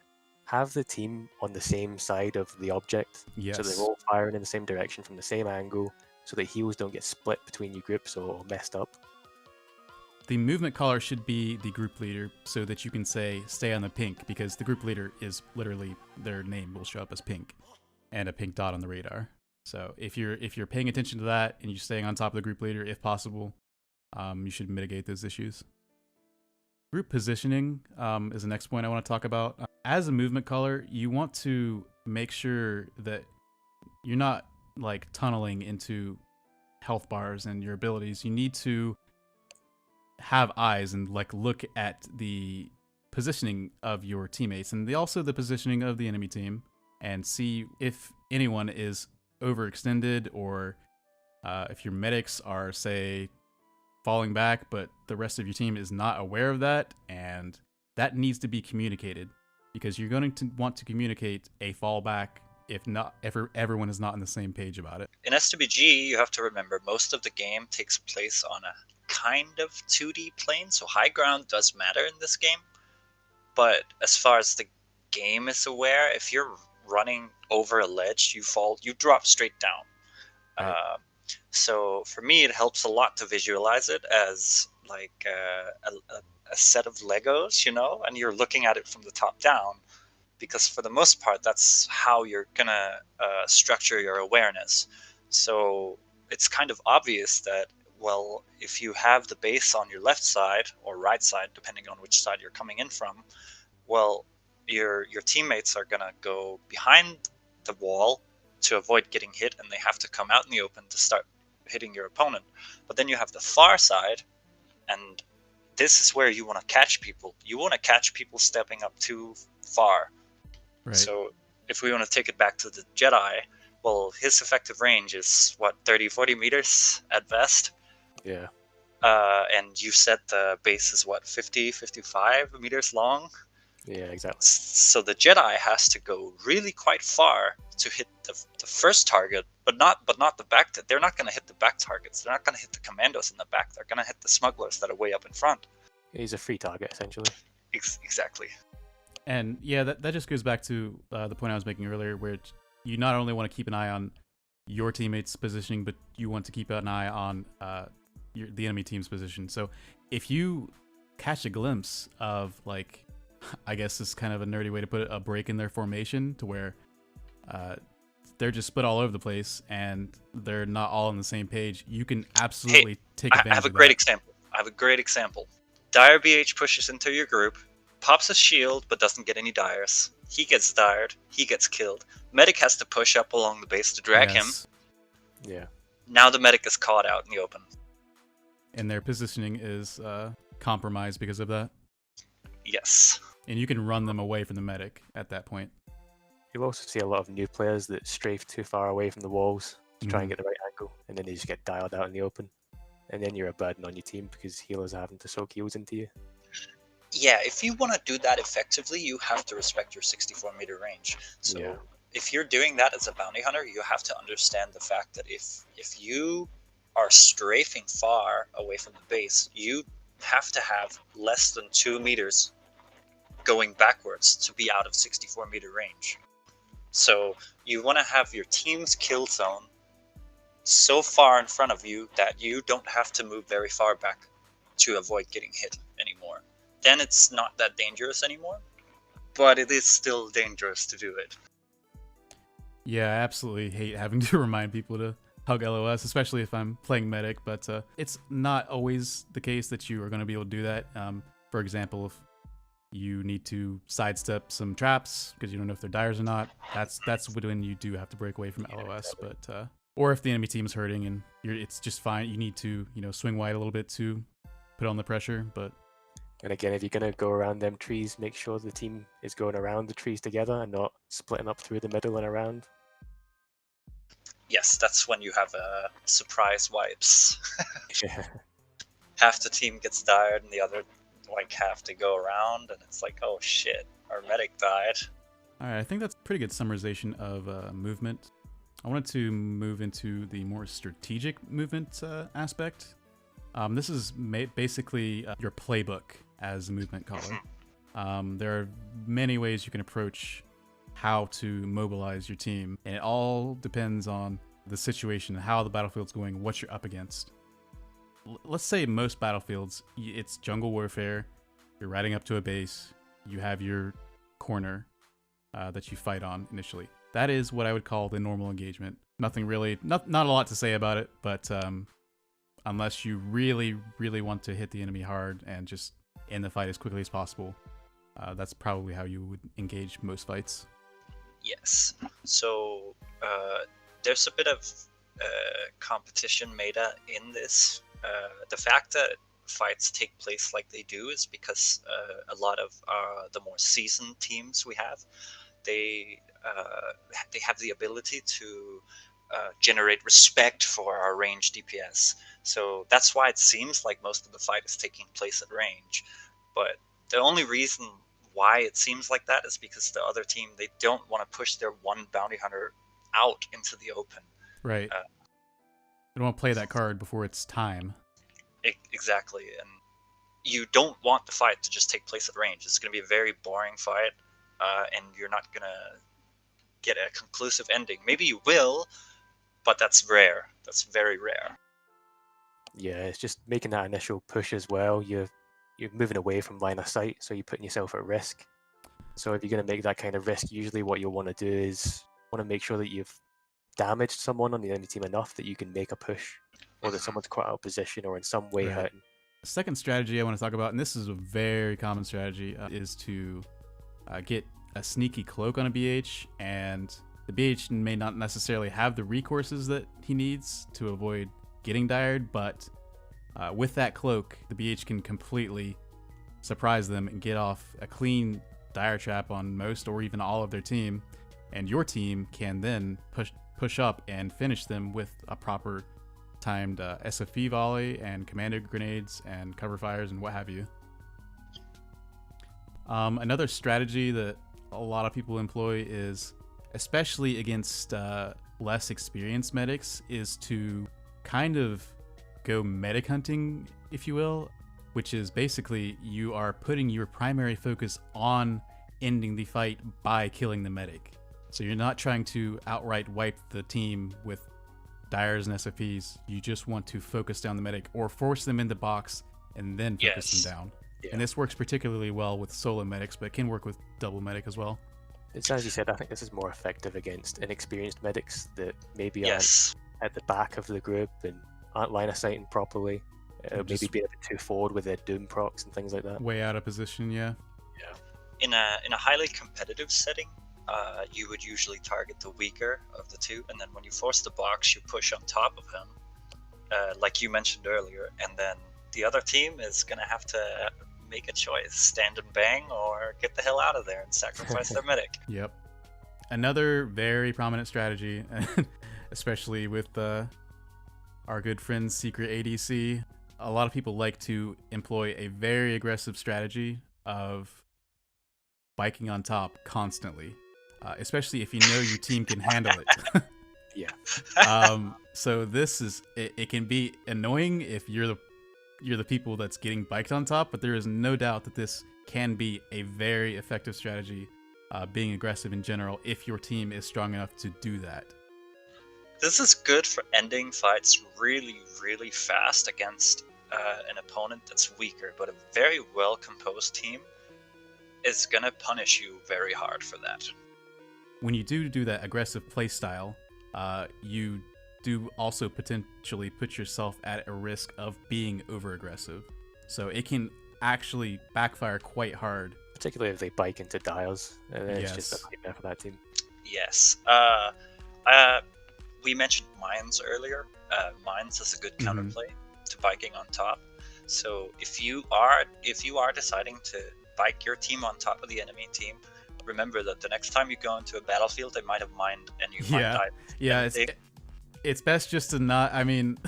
have the team on the same side of the object. Yes. So they're all firing in the same direction from the same angle, so that heals don't get split between your groups or messed up. The movement caller should be the group leader so that you can say stay on the pink, because the group leader is literally, their name will show up as pink and a pink dot on the radar. So if you're paying attention to that and you're staying on top of the group leader if possible, you should mitigate those issues. Group positioning is the next point I want to talk about. As a movement caller, you want to make sure that you're not like tunneling into health bars and your abilities. You need to have eyes and like look at the positioning of your teammates and also the positioning of the enemy team, and see if anyone is overextended, or if your medics are, say, falling back, but the rest of your team is not aware of that, and that needs to be communicated, because you're going to want to communicate a fallback if everyone is not on the same page about it. In SWG, you have to remember most of the game takes place on a kind of 2D plane, so high ground does matter in this game. But as far as the game is aware, if you're running over a ledge, you drop straight down. Right. So for me, it helps a lot to visualize it as like a set of Legos, and you're looking at it from the top down, because for the most part, that's how you're gonna structure your awareness. So it's kind of obvious that, well, if you have the base on your left side or right side, depending on which side you're coming in from, well, your teammates are gonna go behind the wall to avoid getting hit, and they have to come out in the open to start hitting your opponent. But then you have the far side, and this is where you want to catch people. You want to catch people stepping up too far. Right. So if we want to take it back to the Jedi, well, his effective range is, 30-40 meters at best? Yeah. And you said the base is, 50-55 meters long? Yeah, exactly. So the Jedi has to go really quite far to hit the first target, but not the back. They're not going to hit the back targets. They're not going to hit the commandos in the back. They're going to hit the smugglers that are way up in front. He's a free target, essentially. Exactly. And yeah, that just goes back to the point I was making earlier, where you not only want to keep an eye on your teammates' positioning, but you want to keep an eye on the enemy team's position. So if you catch a glimpse of, like, I guess this is kind of a nerdy way to put it, a break in their formation to where they're just split all over the place and they're not all on the same page, you can absolutely take advantage of that. I have a great example. Dire BH pushes into your group, pops a shield, but doesn't get any Dires. He gets dired, he gets killed. Medic has to push up along the base to drag him. Yeah. Now the medic is caught out in the open. And their positioning is compromised because of that. Yes. And you can run them away from the medic at that point. You'll also see a lot of new players that strafe too far away from the walls to try and Mhm. get the right angle, and then they just get dialed out in the open. And then you're a burden on your team because healers are having to soak heals into you. Yeah, if you want to do that effectively, you have to respect your 64-meter range. So Yeah. if you're doing that as a bounty hunter, you have to understand the fact that if you are strafing far away from the base, you have to have less than 2 meters going backwards to be out of 64-meter range. So you want to have your team's kill zone so far in front of you that you don't have to move very far back to avoid getting hit anymore. Then it's not that dangerous anymore, but it is still dangerous to do it. Yeah, I absolutely hate having to remind people to hug LOS, especially if I'm playing medic, but it's not always the case that you are going to be able to do that. For example, if you need to sidestep some traps because you don't know if they're dyers or not, that's when you do have to break away from LOS. But or if the enemy team's hurting and it's just fine, you need to swing wide a little bit to put on the pressure. But and again, if you're going to go around them trees, make sure the team is going around the trees together and not splitting up through the middle and around. Yes, that's when you have surprise wipes. Yeah. Half the team gets dired and the other have to go around, and it's like, oh shit, our medic died. All right, I think that's a pretty good summarization of movement. I wanted to move into the more strategic movement aspect. This is basically your playbook as a movement caller. There are many ways you can approach how to mobilize your team, and it all depends on the situation, how the battlefield's going, what you're up against. Let's say most battlefields, it's jungle warfare, you're riding up to a base, you have your corner that you fight on initially. That is what I would call the normal engagement. Nothing really, not a lot to say about it, but unless you really, really want to hit the enemy hard and just end the fight as quickly as possible, that's probably how you would engage most fights. Yes. So there's a bit of competition meta in this. The fact that fights take place like they do is because a lot of the more seasoned teams we have, they have the ability to generate respect for our range DPS. So that's why it seems like most of the fight is taking place at range. But the only reason why it seems like that is because the other team, they don't want to push their one bounty hunter out into the open. Right. You don't want to play that card before it's time. Exactly. And you don't want the fight to just take place at range. It's going to be a very boring fight, and you're not going to get a conclusive ending. Maybe you will, but that's rare. That's very rare. Yeah, it's just making that initial push as well. You're moving away from line of sight, so you're putting yourself at risk. So if you're going to make that kind of risk, usually what you'll want to do is want to make sure that you've damaged someone on the enemy team enough that you can make a push, or that someone's caught out of position or in some way hurting. The second strategy I want to talk about, and this is a very common strategy, is to get a sneaky cloak on a BH, and the BH may not necessarily have the recourses that he needs to avoid getting dired, but with that cloak, the BH can completely surprise them and get off a clean dire trap on most or even all of their team, and your team can then push up and finish them with a proper timed SFE volley and commander grenades and cover fires and what have you. Another strategy that a lot of people employ is, especially against less experienced medics, is to kind of go medic hunting, if you will, which is basically you are putting your primary focus on ending the fight by killing the medic. So you're not trying to outright wipe the team with dyers and SFPs. You just want to focus down the medic or force them in the box and then focus them down. Yeah. And this works particularly well with solo medics, but it can work with double medic as well. It's as you said, I think this is more effective against inexperienced medics that maybe aren't at the back of the group and aren't line of sighting properly. Maybe be a bit too forward with their doom procs and things like that. Way out of position, yeah. In a highly competitive setting, you would usually target the weaker of the two, and then when you force the box, you push on top of him, like you mentioned earlier, and then the other team is going to have to make a choice, stand and bang, or get the hell out of there and sacrifice their medic. Yep. Another very prominent strategy, especially with our good friend's secret ADC, a lot of people like to employ a very aggressive strategy of biking on top constantly. especially if you know your team can handle it. Yeah. So this is it can be annoying if you're the people that's getting biked on top, but there is no doubt that this can be a very effective strategy, being aggressive in general, if your team is strong enough to do that. This is good for ending fights really, really fast against an opponent that's weaker, but a very well-composed team is gonna punish you very hard for that. When you do that aggressive playstyle, you do also potentially put yourself at a risk of being over-aggressive. So it can actually backfire quite hard. Particularly if they bike into Dyers, and then it's Yes. just a nightmare for that team. Yes. We mentioned Mines earlier. Mines is a good counterplay to biking on top. So if you are deciding to bike your team on top of the enemy team, remember that the next time you go into a battlefield, they might have mined and you might die. Yeah, And it's best just to not. I mean,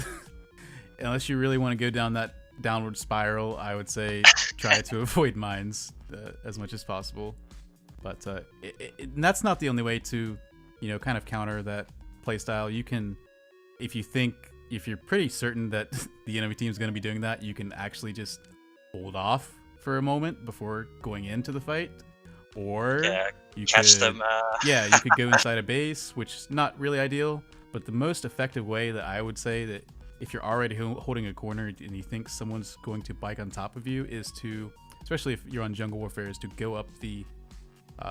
unless you really want to go down that downward spiral, I would say try to avoid mines as much as possible. But and that's not the only way to, kind of counter that playstyle. You can, if you're pretty certain that the enemy team is going to be doing that, you can actually just hold off for a moment before going into the fight, or you catch could, them. Yeah, you could go inside a base, which is not really ideal. But the most effective way that I would say that if you're already holding a corner and you think someone's going to bike on top of you is to, especially if you're on Jungle Warfare, is to go up the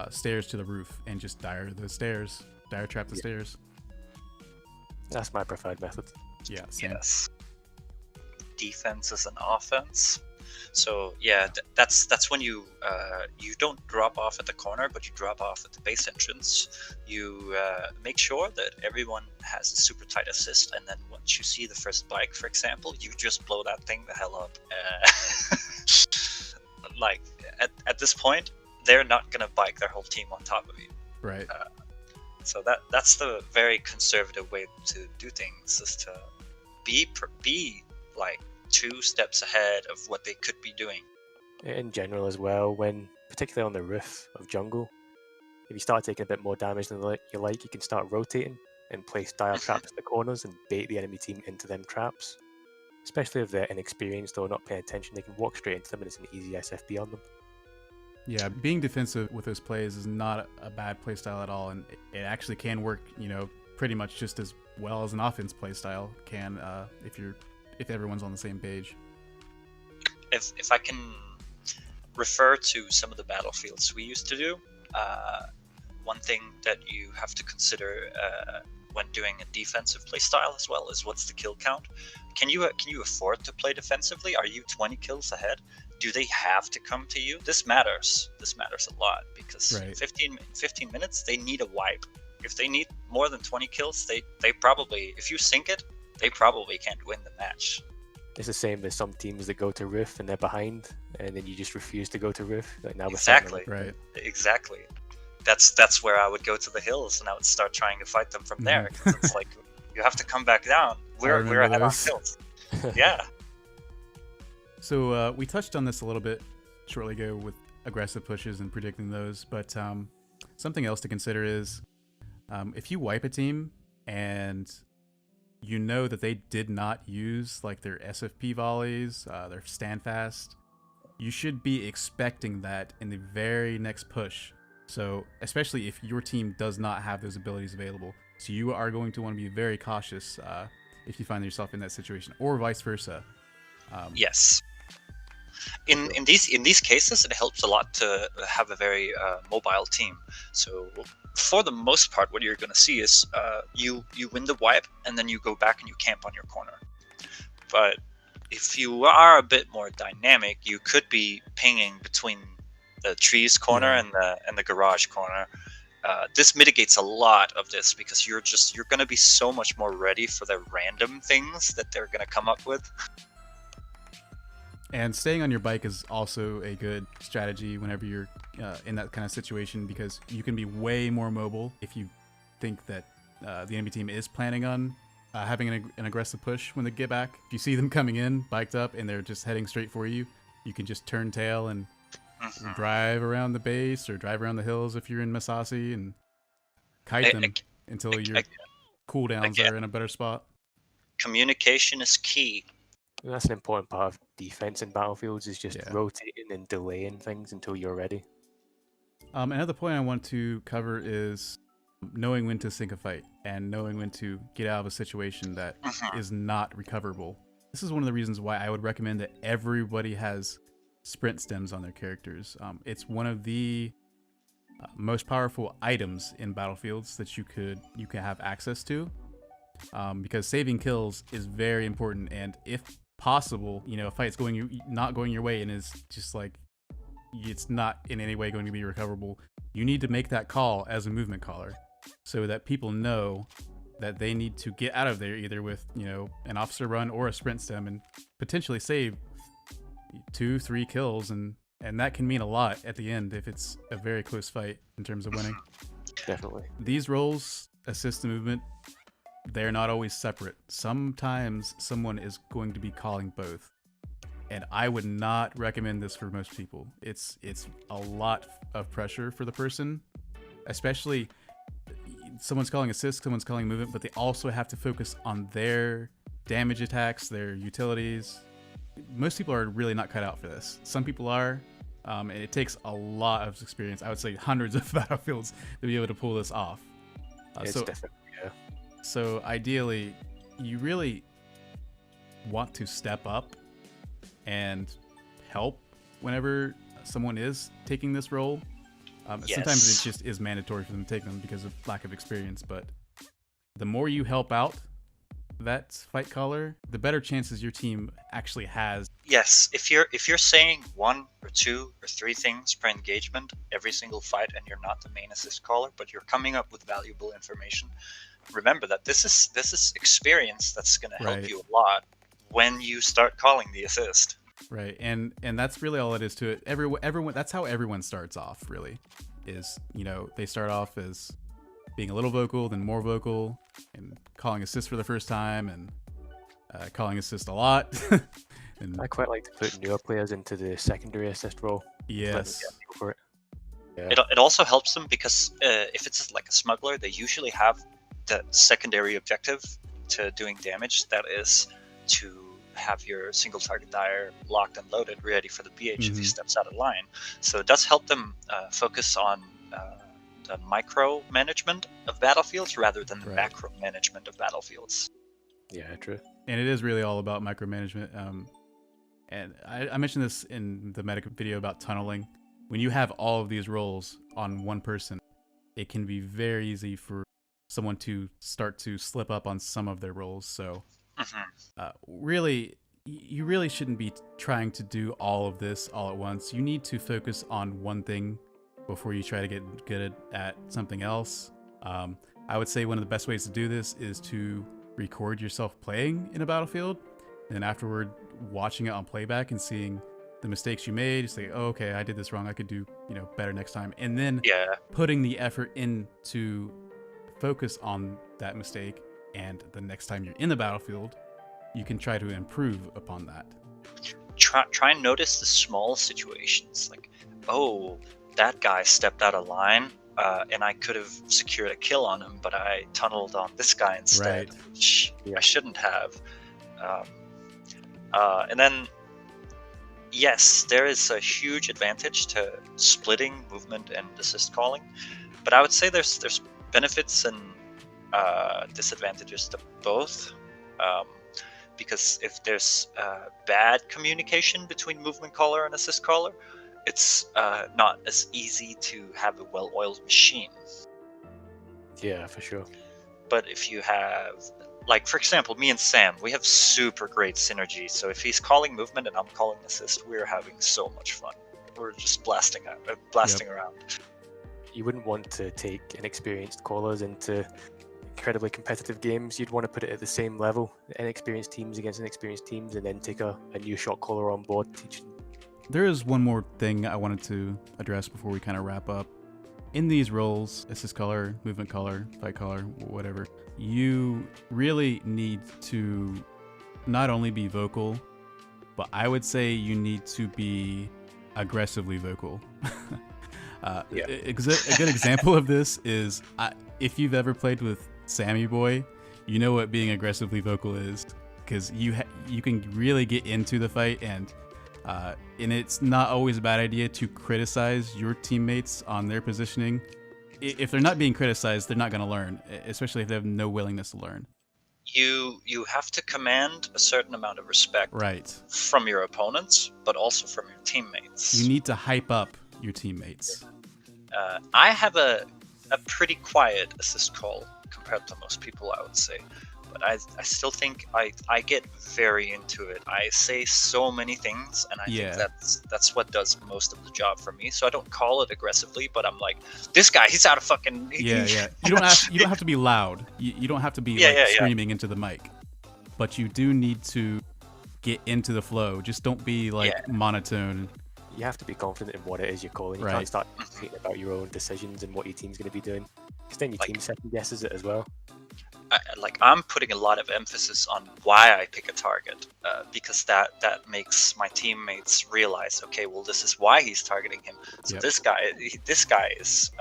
stairs to the roof and just dire trap the stairs. That's my preferred method. Yeah, same. Yes. Defense is an offense. So yeah, that's when you don't drop off at the corner, but you drop off at the base entrance. You make sure that everyone has a super tight assist, and then once you see the first bike, for example, you just blow that thing the hell up. Like at this point, they're not gonna bike their whole team on top of you. Right. So that's the very conservative way to do things, is to be like 2 steps ahead of what they could be doing. In general as well, particularly on the roof of jungle, if you start taking a bit more damage than you like, you can start rotating and place dire traps in the corners and bait the enemy team into them traps. Especially if they're inexperienced or not paying attention, they can walk straight into them and it's an easy SFB on them. Yeah, being defensive with those plays is not a bad playstyle at all, and it actually can work, pretty much just as well as an offense playstyle can, if everyone's on the same page. If I can refer to some of the battlefields we used to do, one thing that you have to consider when doing a defensive playstyle as well is what's the kill count. Can you afford to play defensively? Are you 20 kills ahead? Do they have to come to you? This matters. This matters a lot, because Right. 15 minutes, they need a wipe. If they need more than 20 kills, they probably, if you sink it, they probably can't win the match. It's the same as some teams that go to roof and they're behind, and then you just refuse to go to roof. Like now Exactly. Right. Exactly. That's where I would go to the hills and I would start trying to fight them from there. 'Cause it's like, you have to come back down. We're remember ahead on those. kills. Yeah. So we touched on this a little bit shortly ago with aggressive pushes and predicting those, but something else to consider is if you wipe a team and you know that they did not use like their SFP volleys, their stand fast, you should be expecting that in the very next push. So especially if your team does not have those abilities available. So you are going to want to be very cautious if you find yourself in that situation, or vice versa. Yes. In these cases, it helps a lot to have a very mobile team. So for the most part, what you're going to see is you win the wipe, and then you go back and you camp on your corner. But if you are a bit more dynamic, you could be pinging between the trees corner and the garage corner. This mitigates a lot of this, because you're going to be so much more ready for the random things that they're going to come up with. And staying on your bike is also a good strategy whenever you're in that kind of situation, because you can be way more mobile if you think that the enemy team is planning on having an aggressive push when they get back. If you see them coming in, biked up, and they're just heading straight for you, you can just turn tail and drive around the base or drive around the hills if you're in Masasi and kite them until your cooldowns again, are in a better spot. Communication is key. That's an important part of defense in battlefields, is just Yeah. rotating and delaying things until you're ready. Another point I want to cover is knowing when to sink a fight and knowing when to get out of a situation that is not recoverable. This is one of the reasons why I would recommend that everybody has sprint stems on their characters. It's one of the most powerful items in battlefields that you can have access to, because saving kills is very important. And if possible, a fight's not going your way and is just like, it's not in any way going to be recoverable, you need to make that call as a movement caller so that people know that they need to get out of there either with an officer run or a sprint stem and potentially save 2-3 kills, and that can mean a lot at the end if it's a very close fight in terms of winning. Definitely. These roles, assist and movement, they're not always separate. Sometimes someone is going to be calling both, and I would not recommend this for most people. It's a lot of pressure for the person, especially someone's calling assist, someone's calling movement, but they also have to focus on their damage attacks, their utilities. Most people are really not cut out for this. Some people are, and it takes a lot of experience. I would say hundreds of battlefields to be able to pull this off. It's definitely, yeah. So ideally, you really want to step up and help whenever someone is taking this role. Sometimes it just is mandatory for them to take them because of lack of experience, but the more you help out that fight caller, the better chances your team actually has. Yes, if you're saying 1 or 2 or 3 things per engagement every single fight, and you're not the main assist caller, but you're coming up with valuable information, remember that this is experience that's going to help you a lot when you start calling the assist. Right, and that's really all it is to it. Everyone, that's how everyone starts off. Really, is they start off as being a little vocal, then more vocal, and calling assist for the first time, and calling assist a lot. And I quite like to put newer players into the secondary assist role. Yes. For it. Yeah. It also helps them because if it's like a smuggler, they usually have the secondary objective to doing damage. That is to have your single target dyer locked and loaded, ready for the BH if he steps out of line. So it does help them focus on the micro management of battlefields rather than the macro management of battlefields. Yeah, true. And it is really all about micromanagement. And I mentioned this in the medic video about tunneling. When you have all of these roles on one person, it can be very easy for someone to start to slip up on some of their roles. So really, you really shouldn't be trying to do all of this all at once. You need to focus on one thing before you try to get good at something else. I would say one of the best ways to do this is to record yourself playing in a battlefield, and afterward watching it on playback and seeing the mistakes you made. Just say, oh, okay, I did this wrong, I could do better next time, and then putting the effort in to focus on that mistake, and the next time you're in the battlefield you can try to improve upon that. Try and notice the small situations, like, oh, that guy stepped out of line and I could have secured a kill on him, but I tunneled on this guy instead, which I shouldn't have. And then, yes, there is a huge advantage to splitting movement and assist calling, but I would say there's benefits and disadvantages to both. Because if there's bad communication between movement caller and assist caller, it's not as easy to have a well-oiled machine. Yeah, for sure. But if you have, like, for example, me and Sam, we have super great synergy. So if he's calling movement and I'm calling assist, we're having so much fun. We're just blasting around. You wouldn't want to take inexperienced callers into incredibly competitive games. You'd want to put it at the same level, inexperienced teams against inexperienced teams, and then take a new shot caller on board, teaching. There is one more thing I wanted to address before we kind of wrap up. In these roles, assist caller, movement caller, fight caller, whatever, you really need to not only be vocal, but I would say you need to be aggressively vocal. Yeah. A good example of this is if you've ever played with Sammy Boy, you know what being aggressively vocal is, because you can really get into the fight, and it's not always a bad idea to criticize your teammates on their positioning. If they're not being criticized, they're not going to learn, especially if they have no willingness to learn. You have to command a certain amount of respect from your opponents, but also from your teammates. You need to hype up your teammates. I have a pretty quiet assist call compared to most people, I would say. But I still think I get very into it. I say so many things, and I think that's what does most of the job for me. So I don't call it aggressively, but I'm like, this guy, he's out of fucking... Yeah. You don't have to be loud. You don't have to be screaming into the mic. But you do need to get into the flow. Just don't be monotone. You have to be confident in what it is you're calling. You can't start thinking about your own decisions and what your team's going to be doing, because then your team second guesses it as well. I'm putting a lot of emphasis on why I pick a target, because that makes my teammates realize, okay, well, this is why he's targeting him. So this guy is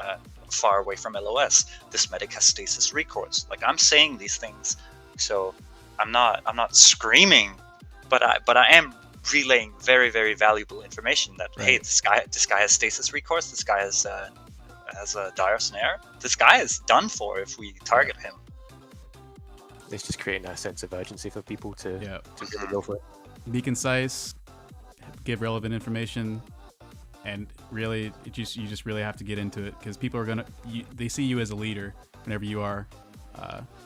far away from LOS. This medic has stasis recourse. Like, I'm saying these things, so I'm not screaming, but I am relaying very, very valuable information that hey, this guy has stasis recourse. This guy has a dire snare. This guy is done for if we target him. It's just creating a sense of urgency for people to really go for it. Be concise, give relevant information, and really, you just really have to get into it, because people are they see you as a leader whenever you are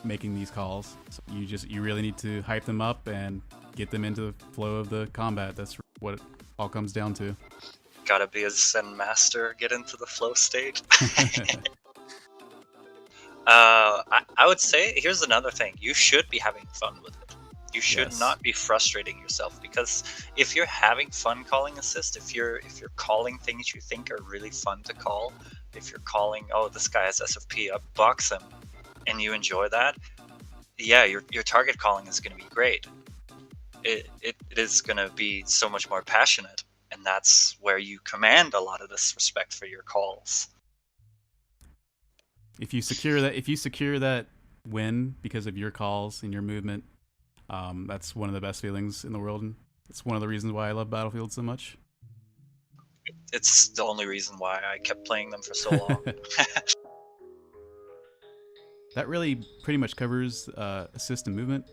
making these calls. So you really need to hype them up and get them into the flow of the combat. That's what it all comes down to. Gotta be a Zen master, get into the flow state. I would say here's another thing: you should be having fun with it. You should not be frustrating yourself, because if you're having fun calling assist, if you're calling things you think are really fun to call, if you're calling, oh, this guy has SFP, box him, and you enjoy that, your target calling is going to be great. It is going to be so much more passionate, and that's where you command a lot of this respect for your calls. If you secure that win because of your calls and your movement, that's one of the best feelings in the world, and it's one of the reasons why I love Battlefield so much. It's the only reason why I kept playing them for so long. That really pretty much covers assist and movement.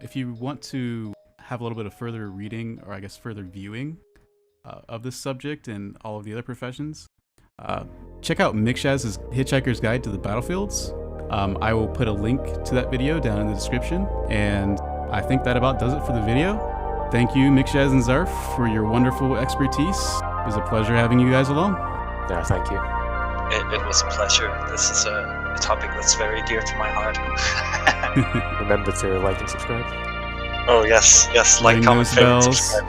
If you want to have a little bit of further reading, or I guess further viewing of this subject and all of the other professions, check out Micshaz's Hitchhiker's Guide to the Battlefields. I will put a link to that video down in the description, and I think that about does it for the video. Thank you, Micshaz and Zarf, for your wonderful expertise. It was a pleasure having you guys along. Yeah, thank you. It was a pleasure. This is a topic that's very dear to my heart. Remember to like and subscribe. Oh yes, like, comment, favorite, subscribe.